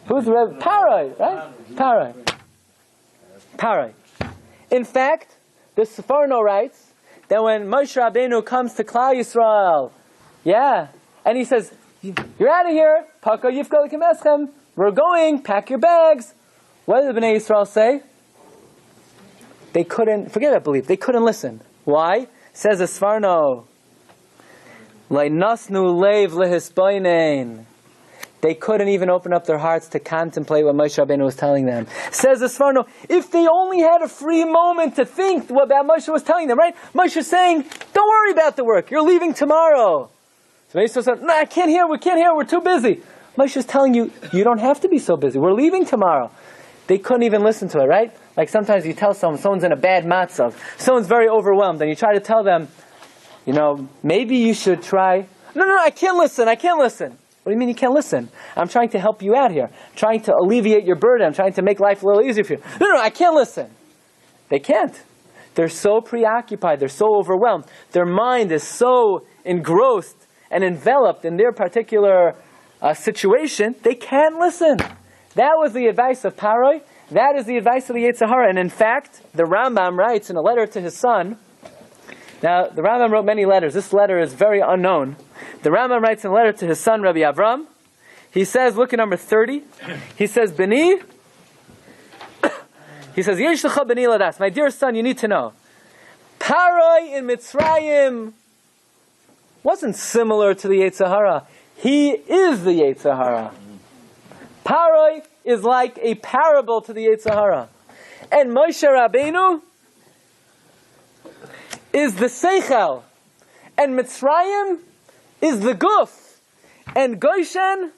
Who's the Rebbe? Pharaoh, right? Pharaoh. In fact, the Pharaoh writes that when Moshe Rabbeinu comes to Klal Yisrael, and he says, you're out of here, Paka Yifka L'Kemeschem, we're going, pack your bags. What did the Bnei Yisrael say? They couldn't, forget that belief, they couldn't listen. Why? Says the Sfarno, Leinasnu leiv lehisboinen. They couldn't even open up their hearts to contemplate what Moshe Rabbeinu was telling them. Says the Sfarno, if they only had a free moment to think what Moshe was telling them, right? Moshe is saying, don't worry about the work, you're leaving tomorrow. So Moshe said, no, we can't hear, we're too busy. Moshe is telling you, you don't have to be so busy. We're leaving tomorrow. They couldn't even listen to it, right? Like sometimes you tell someone's in a bad matzav. Someone's very overwhelmed, and you try to tell them, maybe you should try. No, I can't listen. What do you mean you can't listen? I'm trying to help you out here. I'm trying to alleviate your burden. I'm trying to make life a little easier for you. No, I can't listen. They can't. They're so preoccupied. They're so overwhelmed. Their mind is so engrossed and enveloped in their particular situation, they can't listen. That was the advice of Pharaoh. That is the advice of the Yetzer Hara. And in fact, the Rambam writes in a letter to his son. Now, the Rambam wrote many letters. This letter is very unknown. The Rambam writes in a letter to his son, Rabbi Avram. He says, look at number 30. He says, B'ni. He says, Yesh lecha b'ni ladas. My dear son, you need to know. Pharaoh in Mitzrayim wasn't similar to the Yetzer Hara. He is the Yetzer Hara. Pharaoh is like a parable to the Yetzer Hara. And Moshe Rabbeinu is the Seichel. And Mitzrayim is the Guf. And Goshen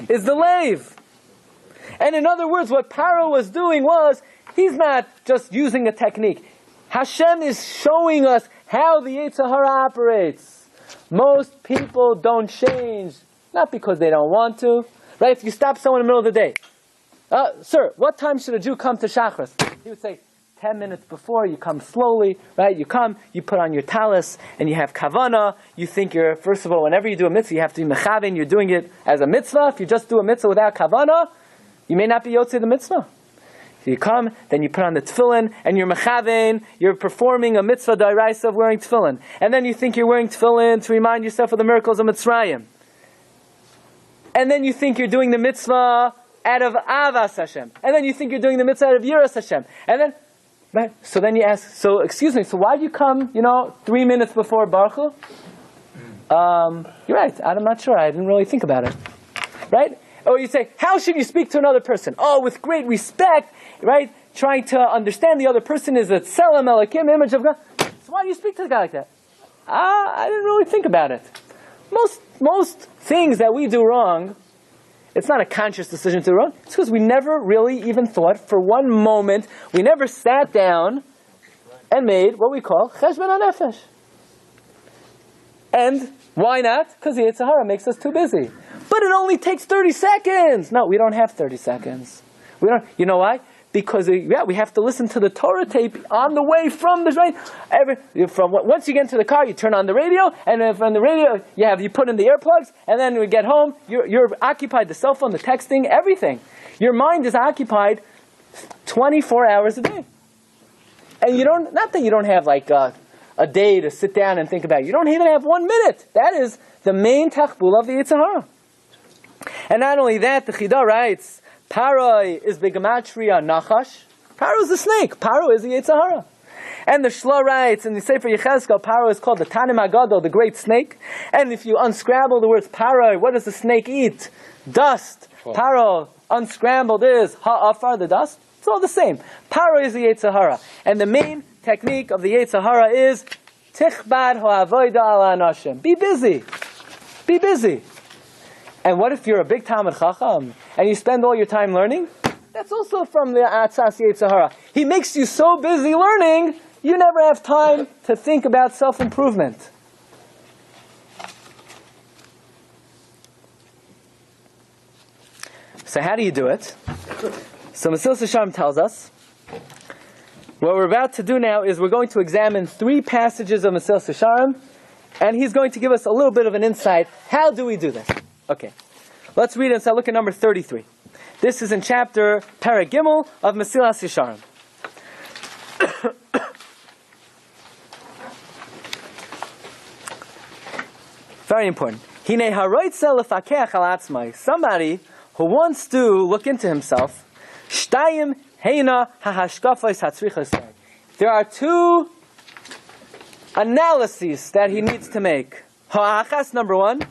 is the Lev. And in other words, what Pharaoh was doing was, he's not just using a technique. Hashem is showing us how the Yetzer Hara operates. Most people don't change, not because they don't want to. Right? If you stop someone in the middle of the day, sir, what time should a Jew come to Shachris? He would say, 10 minutes before, you come slowly, right? You come, you put on your talis, and you have kavana. You think first of all, whenever you do a mitzvah, you have to be mechavin. You're doing it as a mitzvah. If you just do a mitzvah without kavana, you may not be yotzei the mitzvah. So you come, then you put on the tefillin, and you're mechavein, you're performing a mitzvah d'oraisa of wearing tefillin. And then you think you're wearing tefillin to remind yourself of the miracles of Mitzrayim. And then you think you're doing the mitzvah out of avas Hashem. And then you think you're doing the mitzvah out of yiras Hashem. And then, Right? So then you ask, so excuse me, so why'd you come, 3 minutes before Baruch Hu? You're right, I'm not sure, I didn't really think about it. Right? Or you say, how should you speak to another person? Oh, with great respect, right? Trying to understand the other person is a Tselem Elokim, image of God. So why do you speak to the guy like that? I didn't really think about it. Most things that we do wrong, it's not a conscious decision to do wrong. It's because we never really even thought for one moment, we never sat down and made what we call cheshbon hanefesh. And why not? Because the Yetzer Hara makes us too busy. But it only takes 30 seconds. No, we don't have 30 seconds. We don't. You know why? Because we have to listen to the Torah tape on the way from the train. Once you get into the car, you turn on the radio, and from the radio you put in the earplugs, and then we get home, you're occupied, the cell phone, the texting, everything. Your mind is occupied 24 hours a day, and not that you don't have like a day to sit down and think about it. You don't even have 1 minute. That is the main tachbul of the Yetzer Hara. And not only that, the Chida writes, Pharaoh is begematria nachash. Pharaoh is the snake. Pharaoh is the Yetzer Hara. And the Shla writes in the Sefer Yechezkel, Pharaoh is called the Tanim Agadol, the great snake. And if you unscramble the words Pharaoh, what does the snake eat? Dust. Pharaoh unscrambled is ha'afar, the dust. It's all the same. Pharaoh is the Yetzer Hara. And the main technique of the Yetzer Hara is tichbad ha'avoida ala anashim. Be busy. Be busy. And what if you're a big Talmid Chacham and you spend all your time learning? That's also from the Atzas Yetzer Hara. He makes you so busy learning, you never have time to think about self-improvement. So how do you do it? So Mesilas Yesharim tells us, what we're about to do now is we're going to examine 3 passages of Mesilas Yesharim, and he's going to give us a little bit of an insight. How do we do this? Okay, let's read it and start. Look at number 33. This is in chapter Perek Gimel of Mesilas Yesharim. Very important. Hine haroitze lefakeach al atzmai. Somebody who wants to look into himself. Shtayim heina hahashkafos hatzrichos. There are 2 analyses that he needs to make. Ha'achas, number 1.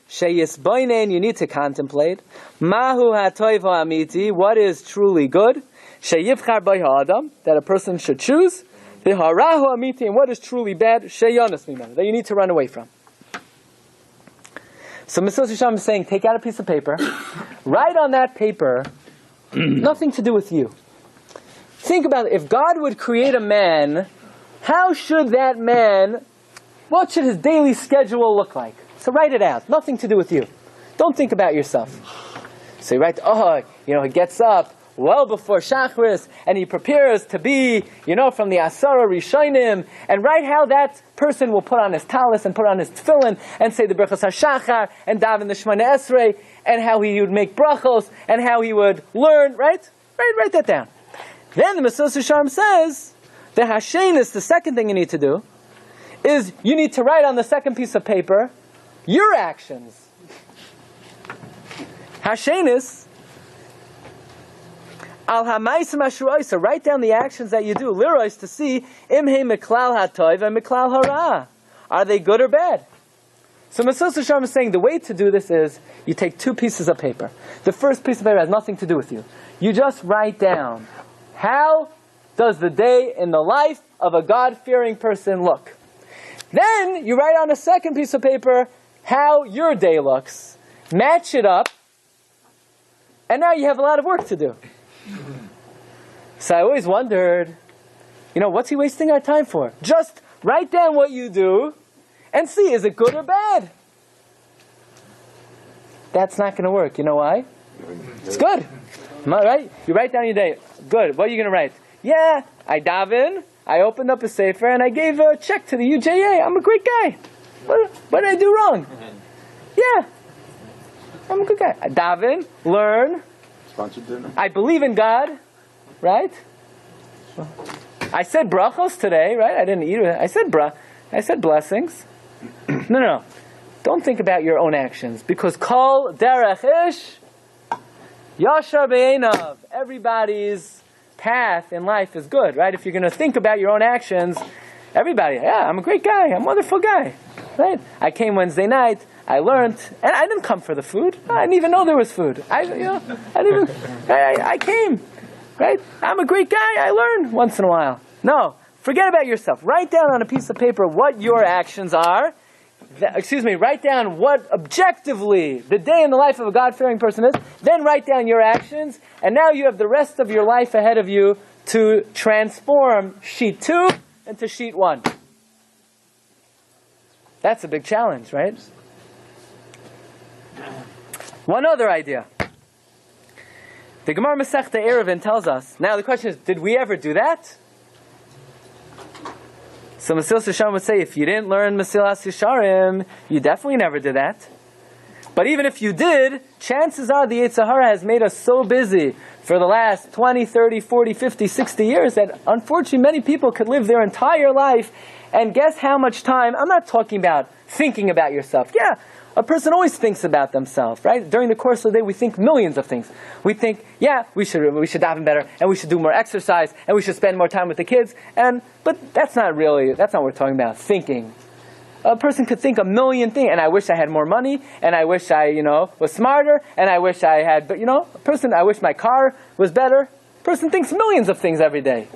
Sheyisboinen, you need to contemplate. Mahu hatoiv ha'amiti, what is truly good. Sheyivchar by ha'adam, that a person should choose. The harahu ha'amiti, and what is truly bad. Sheyonas mimenu, that you need to run away from. So Mesilas Yesharim is saying, take out a piece of paper, write on that paper, nothing to do with you. Think about it. If God would create a man, how should that man, what should his daily schedule look like? So write it out. Nothing to do with you. Don't think about yourself. So you write, he gets up well before Shachris, and he prepares to be, from the Asara Rishonim, and write how that person will put on his talis and put on his tefillin, and say the Berachos HaShachar, and daven the Shemona Esrei, and how he would make brachos, and how he would learn, right? Write that down. Then the Mesilas Yesharim says, the Hashenis, the second thing you need to do, is you need to write on the second piece of paper your actions. Hashenis, al hamaysim ashruoisa, write down the actions that you do. Lirois, to see imhe miklal hatoiv and miklal hara. Are they good or bad? So Mesilas Yesharim is saying the way to do this is you take 2 pieces of paper. The first piece of paper has nothing to do with you. You just write down, how does the day in the life of a God-fearing person look? Then you write on a second piece of paper how your day looks, match it up, and now you have a lot of work to do. So I always wondered, what's he wasting our time for? Just write down what you do and see, is it good or bad? That's not going to work. You know why? It's good. Right? You write down your day. Good. What are you going to write? Yeah, I daven, I opened up a sefer, and I gave a check to the UJA. I'm a great guy. What did I do wrong? Yeah, I'm a good guy. I daven, learn. Sponsored dinner. I believe in God, right? I said brachos today, right? I didn't eat it. I said blessings. No. Don't think about your own actions, because kol derech ish yashar be'einav. Everybody's path in life is good, right? If you're going to think about your own actions, everybody, yeah, I'm a great guy, I'm a wonderful guy, right? I came Wednesday night, I learned, and I didn't come for the food. I didn't even know there was food. I came, right? I'm a great guy, I learn once in a while. No, forget about yourself. Write down on a piece of paper what your actions are. Write down what objectively the day in the life of a God-fearing person is. Then write down your actions. And now you have the rest of your life ahead of you to transform sheet 2 into sheet 1. That's a big challenge, right? One other idea. The Gemara Masechta Eruvin tells us, now the question is, did we ever do that? So Mesilas Yesharim would say, if you didn't learn Mesilas Yesharim, you definitely never did that. But even if you did, chances are the Yetzer Hara has made us so busy for the last 20, 30, 40, 50, 60 years that unfortunately many people could live their entire life and guess how much time, I'm not talking about thinking about yourself. Yeah, a person always thinks about themselves, right? During the course of the day, we think millions of things. We think, yeah, we should daven better, and we should do more exercise, and we should spend more time with the kids. But that's not what we're talking about, thinking. A person could think a million things, and I wish I had more money, and I wish I, was smarter, and I wish I had, I wish my car was better. A person thinks millions of things every day.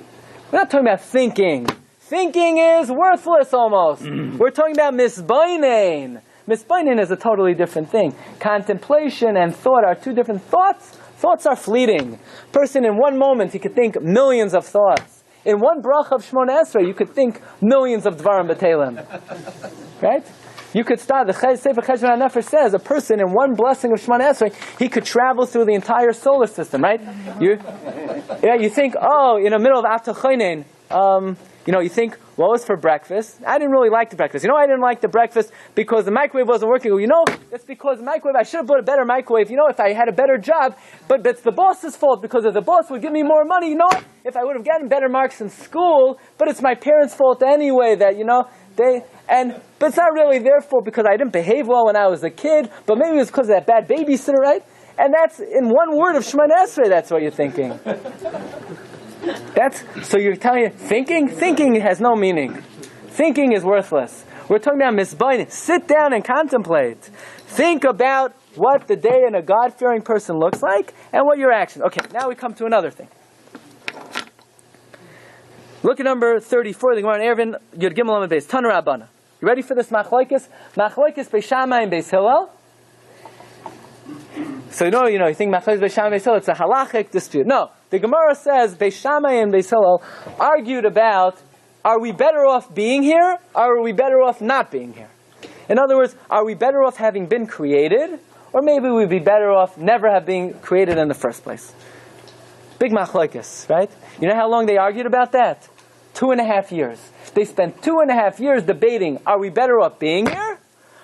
We're not talking about thinking. Thinking is worthless almost. We're talking about misbainin. Misbainin is a totally different thing. Contemplation and thought are two different thoughts. Thoughts are fleeting. Person in one moment, he could think millions of thoughts. In one bracha of Shmona Esrei, you could think millions of dvarim b'teilim. Right? You could start, the Sefer Cheshbon HaNefesh says, a person in one blessing of Shmona Esrei, he could travel through the entire solar system, right? You think, in the middle of After Choinen, you think, what was for breakfast? I didn't really like the breakfast. I didn't like the breakfast because the microwave wasn't working. That's because the microwave, I should have bought a better microwave, if I had a better job. But it's the boss's fault because if the boss would give me more money, if I would have gotten better marks in school, but it's my parents' fault anyway that, but it's not really their fault because I didn't behave well when I was a kid, but maybe it's because of that bad babysitter, right? And that's, in one word of Shemona Esrei, that's what you're thinking. So you're telling me thinking has no meaning. Thinking is worthless. We're talking about misbainin. Sit down and contemplate. Think about what the day in a God-fearing person looks like and what your actions. Okay, now we come to another thing. Look at number 34, the Gemara in Eruvin, Yud Gimel Amud Beis, Tana Rabbana. You ready for this machlokes? Machlokes Beis Shammai and Beis Hillel. So you think machlokes Beis Shammai and Beis Hillel, it's a halachic dispute. No. The Gemara says, Beis Shammai and Beis Hillel argued about, are we better off being here, or are we better off not being here? In other words, are we better off having been created, or maybe we'd be better off never have been created in the first place? Big machlokes, right? You know how long they argued about that? 2.5 years. They spent 2.5 years debating, are we better off being here,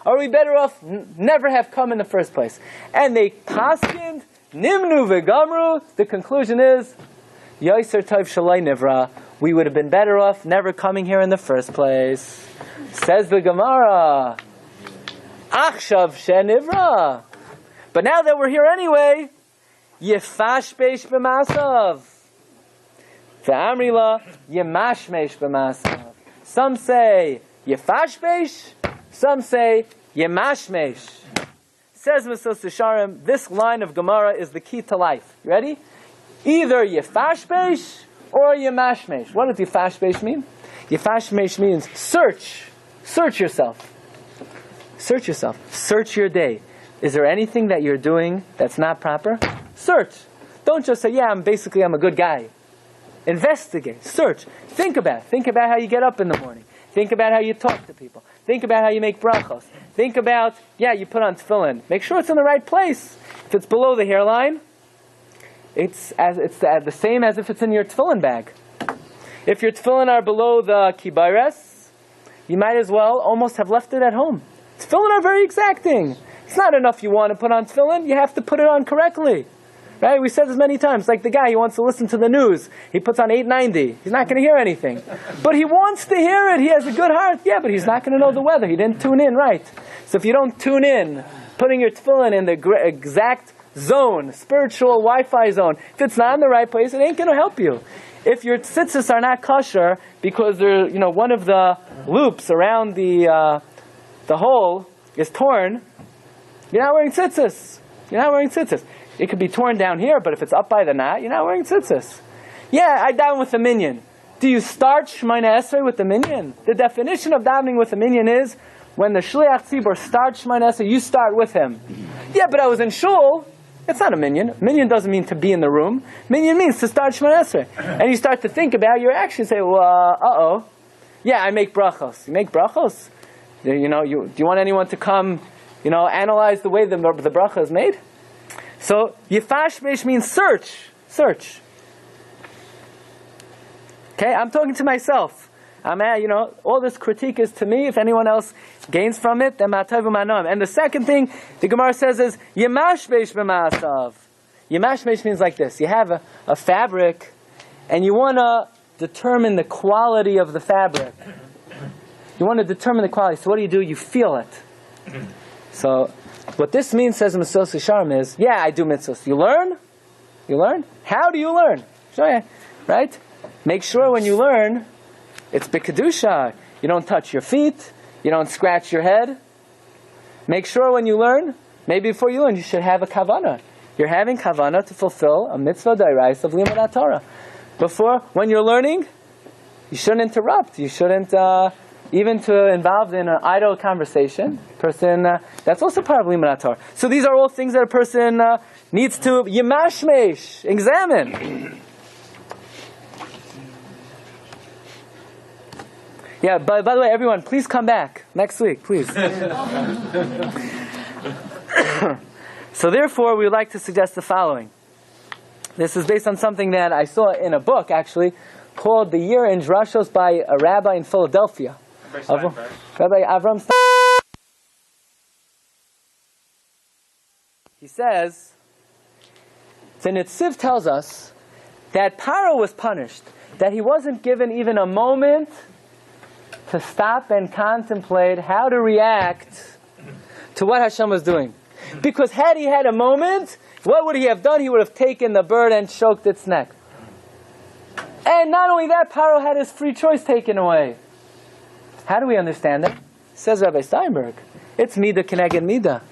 or are we better off never have come in the first place? And they paskined, Nimnu v'gamru, the conclusion is, Yetzer tov shalai nivra, we would have been better off never coming here in the first place. Says the Gemara, Achshav shenivra. But now that we're here anyway, Yefashbesh b'masav. V'amrila, Yemashmesh b'masav. Some say Yefashbesh, some say Yemashmesh. Says Mesilas Yesharim, this line of Gemara is the key to life. You ready? Either Yefashbesh or Yemashmesh. What does Yefashbesh mean? Yefashmesh means search. Search yourself. Search yourself. Search your day. Is there anything that you're doing that's not proper? Search. Don't just say, I'm a good guy. Investigate. Search. Think about it. Think about how you get up in the morning. Think about how you talk to people. Think about how you make brachos. Think about, you put on tefillin. Make sure it's in the right place. If it's below the hairline, it's the same as if it's in your tefillin bag. If your tefillin are below the kibares, you might as well almost have left it at home. Tefillin are very exacting. It's not enough you want to put on tefillin. You have to put it on correctly. Right? We said this many times. Like the guy, he wants to listen to the news. He puts on 890. He's not going to hear anything. But he wants to hear it. He has a good heart. Yeah, but he's not going to know the weather. He didn't tune in right. So if you don't tune in, putting your tefillin in the exact zone, spiritual Wi-Fi zone. If it's not in the right place, it ain't going to help you. If your tzitzis are not kosher because they're, one of the loops around the hole is torn, you're not wearing tzitzis. You're not wearing tzitzis. It could be torn down here, but if it's up by the knot, you're not wearing tzitzis. Yeah, I daven with the minyan. Do you start Shemoneh Esrei with the minyan? The definition of davening with the minyan is when the Shliach Tzibur starts Shemoneh Esrei, you start with him. Yeah, but I was in shul. It's not a minyan. Minyan doesn't mean to be in the room. Minyan means to start Shemoneh Esrei. And you start to think about your actions. Say, well, yeah, I make brachos. You make brachos? Do you want anyone to come, analyze the way the bracha is made? So, yifashbesh means search. Search. Okay, I'm talking to myself. All this critique is to me. If anyone else gains from it, then ma'atov u'ma'anoim. And the second thing the Gemara says is yemashbesh b'ma'asav. Yemashbesh means like this. You have a fabric, and you want to determine the quality of the fabric. You want to determine the quality. So what do? You feel it. So what this means, says Mesilas Yesharim, is, yeah, I do mitzvahs. You learn? You learn? How do you learn? Show you. Right? Make sure when you learn, it's b'kedusha. You don't touch your feet. You don't scratch your head. Make sure when you learn, maybe before you learn, you should have a kavanah. You're having kavanah to fulfill a mitzvah d'oraisa of limud Torah. When you're learning, you shouldn't interrupt. You shouldn't, even to involved in an idle conversation. That's also part of limud Torah. So these are all things that a person needs to yemashmesh, examine. Yeah, by the way, everyone, please come back next week, please. So therefore, we would like to suggest the following. This is based on something that I saw in a book, actually, called The Year in Drashos by a rabbi in Philadelphia. Rabbi Avram Stein. He says, the Netziv tells us that Pharaoh was punished, that he wasn't given even a moment to stop and contemplate how to react to what Hashem was doing. Because had he had a moment, what would he have done? He would have taken the bird and choked its neck. And not only that, Pharaoh had his free choice taken away. How do we understand that? Says Rabbi Steinberg. It's midah keneged midah.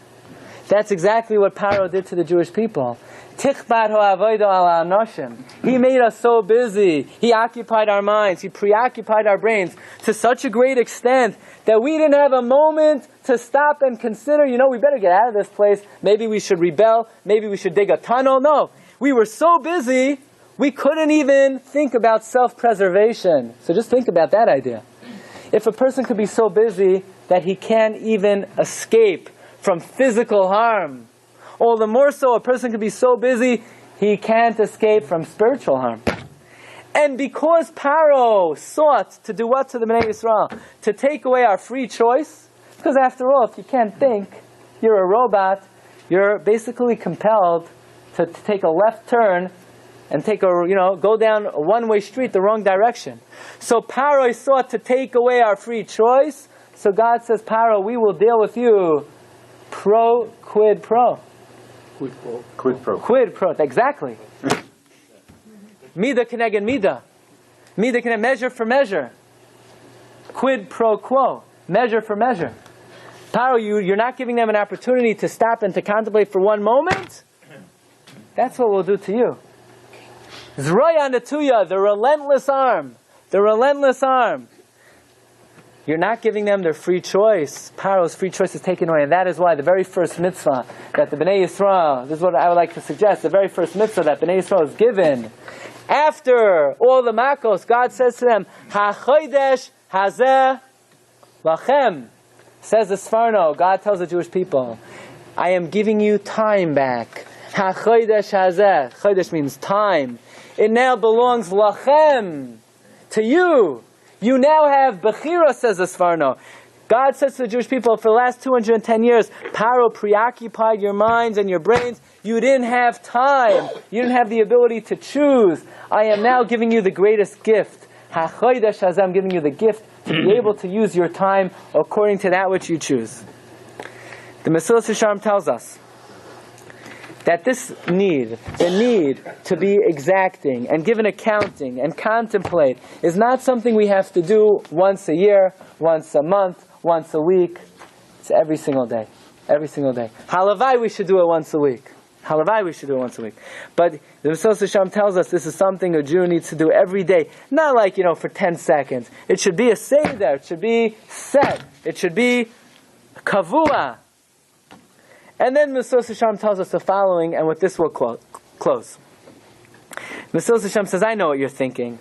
That's exactly what Pharaoh did to the Jewish people. Tichbat ha'avodah ala anoshim. He made us so busy. He occupied our minds. He preoccupied our brains to such a great extent that we didn't have a moment to stop and consider, we better get out of this place. Maybe we should rebel. Maybe we should dig a tunnel. No. We were so busy, we couldn't even think about self-preservation. So just think about that idea. If a person could be so busy that he can't even escape from physical harm, all the more so a person could be so busy he can't escape from spiritual harm. And because Pharaoh sought to do what to the Bnei Yisrael? To take away our free choice. Because after all, if you can't think, you're a robot, you're basically compelled to take a left turn and go down a one-way street the wrong direction. So Pharaoh sought to take away our free choice. So God says, Pharaoh, we will deal with you quid pro. Quid pro, exactly. Midah keneged midah. Midah keneged, measure for measure. Quid pro quo, measure for measure. Pharaoh, you're not giving them an opportunity to stop and to contemplate for one moment? That's what we'll do to you. Zroya Natuya, the relentless arm. The relentless arm. You're not giving them their free choice. Pharaoh's free choice is taken away. And that is why the very first mitzvah that the Bnei Yisrael, this is what I would like to suggest, the very first mitzvah that Bnei Yisrael is given, after all the makos, God says to them, HaChodesh hazeh lachem. Says the Sfarno, God tells the Jewish people, I am giving you time back. HaChodesh hazeh. Chodesh means time. It now belongs lachem, to you. You now have Bechira, says the Sfarno. God says to the Jewish people, for the last 210 years, Pharaoh preoccupied your minds and your brains. You didn't have time. You didn't have the ability to choose. I am now giving you the greatest gift. HaChodesh hazeh, I'm giving you the gift to be able to use your time according to that which you choose. The Mesilas Yesharim tells us that this need, the need to be exacting and give an accounting and contemplate, is not something we have to do once a year, once a month, once a week. It's every single day. Every single day. Halavai, we should do it once a week. Halavai, we should do it once a week. But the Mesilas Yesharim tells us this is something a Jew needs to do every day. Not like, for 10 seconds. It should be a seder. It should be set. It should be kavua. And then Mesilas Yesharim tells us the following, and with this we'll close. Mesilas Yesharim says, I know what you're thinking.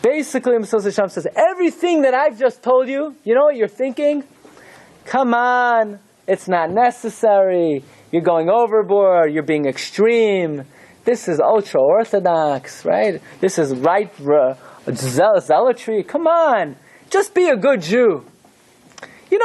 Basically, Mesilas Yesharim says, everything that I've just told you, you know what you're thinking? Come on, it's not necessary. You're going overboard. You're being extreme. This is ultra-orthodox, right? This is right zealotry. Come on, just be a good Jew.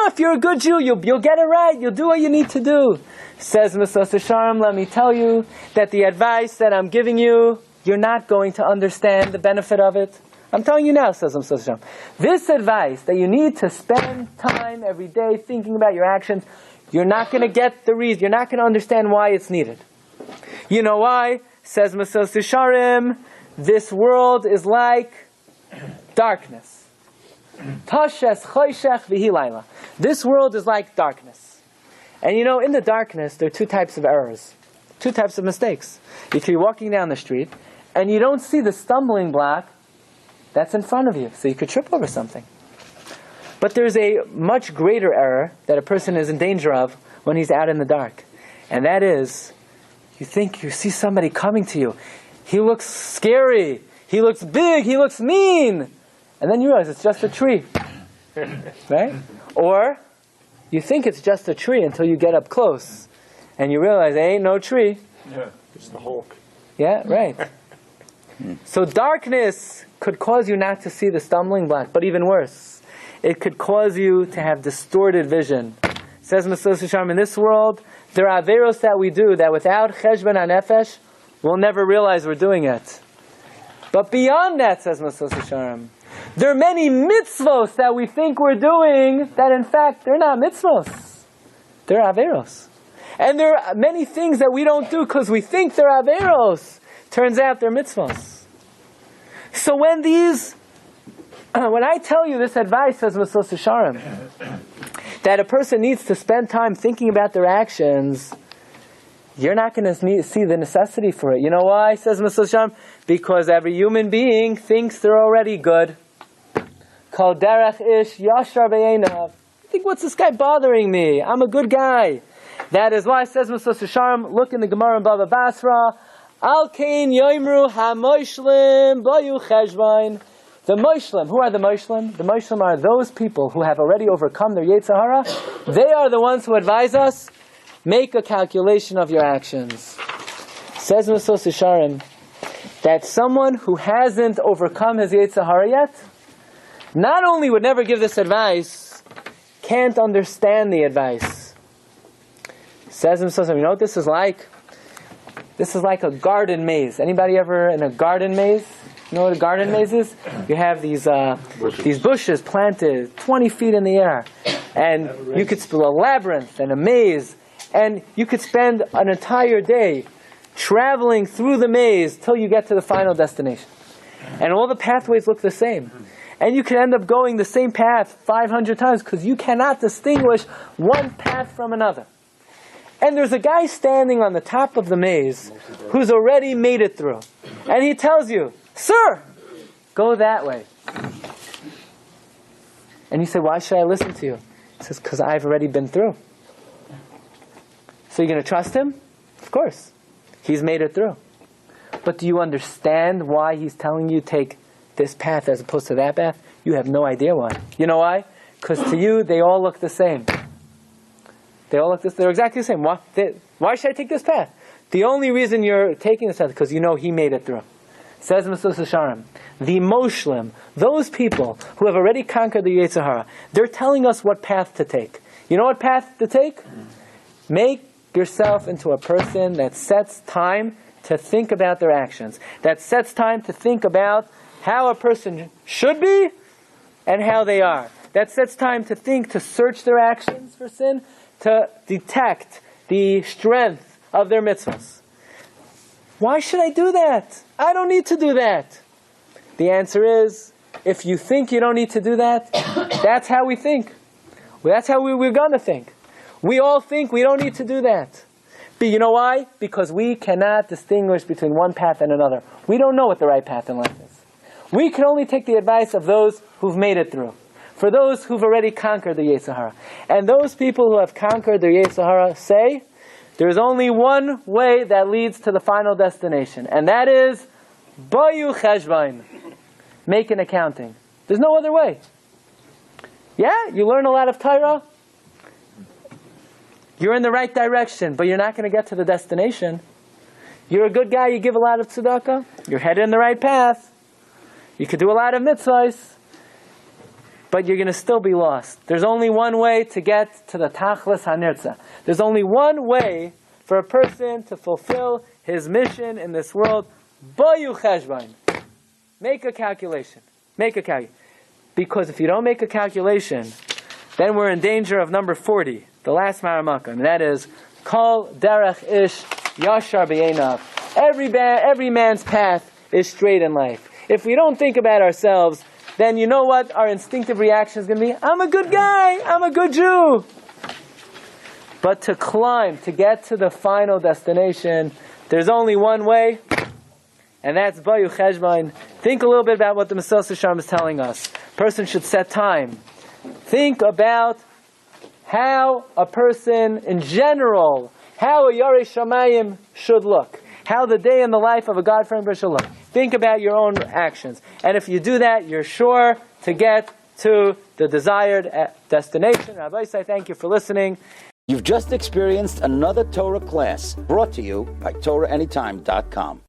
If you're a good Jew, you'll get it right. You'll do what you need to do. Says Mesilas Yesharim, let me tell you that the advice that I'm giving you, you're not going to understand the benefit of it. I'm telling you now, says Mesilas Yesharim. This advice that you need to spend time every day thinking about your actions, you're not going to get the reason. You're not going to understand why it's needed. You know why? Says Mesilas Yesharim, this world is like darkness. Tashes choshech v'hi laila. This world is like darkness. And in the darkness, there are two types of errors. Two types of mistakes. If you're walking down the street, and you don't see the stumbling block that's in front of you, so you could trip over something. But there's a much greater error that a person is in danger of when he's out in the dark. And that is, you think you see somebody coming to you. He looks scary. He looks big. He looks mean. And then you realize it's just a tree. Right? Or you think it's just a tree until you get up close. And you realize it ain't no tree. Yeah, it's the Hulk. Yeah, right. So darkness could cause you not to see the stumbling block. But even worse, it could cause you to have distorted vision. Says Mesilas Yesharim, in this world, there are averos that we do that without cheshbon hanefesh, we'll never realize we're doing it. But beyond that, says Mesilas Yesharim, there are many mitzvos that we think we're doing that in fact they're not mitzvos. They're averos. And there are many things that we don't do because we think they're averos. Turns out they're mitzvos. So when I tell you this advice, says Mesilas Yesharim, that a person needs to spend time thinking about their actions, you're not going to see the necessity for it. You know why, says Mesilas Yesharim? Because every human being thinks they're already good. Kol derech ish yashar be'einav. I think, what's this guy bothering me? I'm a good guy. That is why, says Mesilas Yesharim, look in the Gemara in Baba Basra, Al kain yoimru ha-moshlim bayu cheshbain. The moshlim, who are the moshlim? The moshlim are those people who have already overcome their Yetzer Hara. They are the ones who advise us, make a calculation of your actions. Says Mesilas Yesharim, that someone who hasn't overcome his Yetzer Hara yet, not only would never give this advice, can't understand the advice. Says Mesilas Yesharim, you know what this is like? This is like a garden maze. Anybody ever in a garden maze? You know what a garden maze is? You have these bushes planted 20 feet in the air. And you could spend a labyrinth and a maze. And you could spend an entire day traveling through the maze till you get to the final destination. And all the pathways look the same. And you can end up going the same path 500 times because you cannot distinguish one path from another. And there's a guy standing on the top of the maze who's already made it through. And he tells you, sir, go that way. And you say, why should I listen to you? He says, because I've already been through. So you're going to trust him? Of course. He's made it through. But do you understand why he's telling you take this path as opposed to that path? You have no idea why. You know why? Because to you, they all look the same. They're exactly the same. Why should I take this path? The only reason you're taking this path is because you know he made it through. Says Mesilas Yesharim, the moshlim, those people who have already conquered the Yetzer Hara, they're telling us what path to take. You know what path to take? Make yourself into a person that sets time to think about their actions. That sets time to think about how a person should be and how they are. That sets time to think, to search their actions for sin, to detect the strength of their mitzvahs. Why should I do that? I don't need to do that. The answer is, if you think you don't need to do that, that's how we think. Well, that's how we're going to think. We all think we don't need to do that. But you know why? Because we cannot distinguish between one path and another. We don't know what the right path in life is. We can only take the advice of those who've made it through. For those who've already conquered the Yetzer. And those people who have conquered the Yetzer say, there's only one way that leads to the final destination. And that is, Bayu Cheshvain. Make an accounting. There's no other way. Yeah, you learn a lot of Torah. You're in the right direction, but you're not going to get to the destination. You're a good guy, you give a lot of tzedakah. You're headed in the right path. You could do a lot of mitzvahs. But you're going to still be lost. There's only one way to get to the tachlis hanirtza. There's only one way for a person to fulfill his mission in this world. Bayu cheshvain. Make a calculation. Make a calculation. Because if you don't make a calculation, then we're in danger of number 40, the last maramaka, and that is, Kol derech ish yashar b'yeinav. Every man's path is straight in life. If we don't think about ourselves, then you know what our instinctive reaction is going to be? I'm a good guy. I'm a good Jew. But to climb, to get to the final destination, there's only one way, and that's Bayu Cheshvain. Think a little bit about what the Mesilas Yesharim is telling us. A person should set time. Think about how a person in general, how a Yarei Shamayim should look. How the day in the life of a God-fearing person should look. Think about your own actions. And if you do that, you're sure to get to the desired destination. Rabbi, I thank you for listening. You've just experienced another Torah class brought to you by TorahAnytime.com.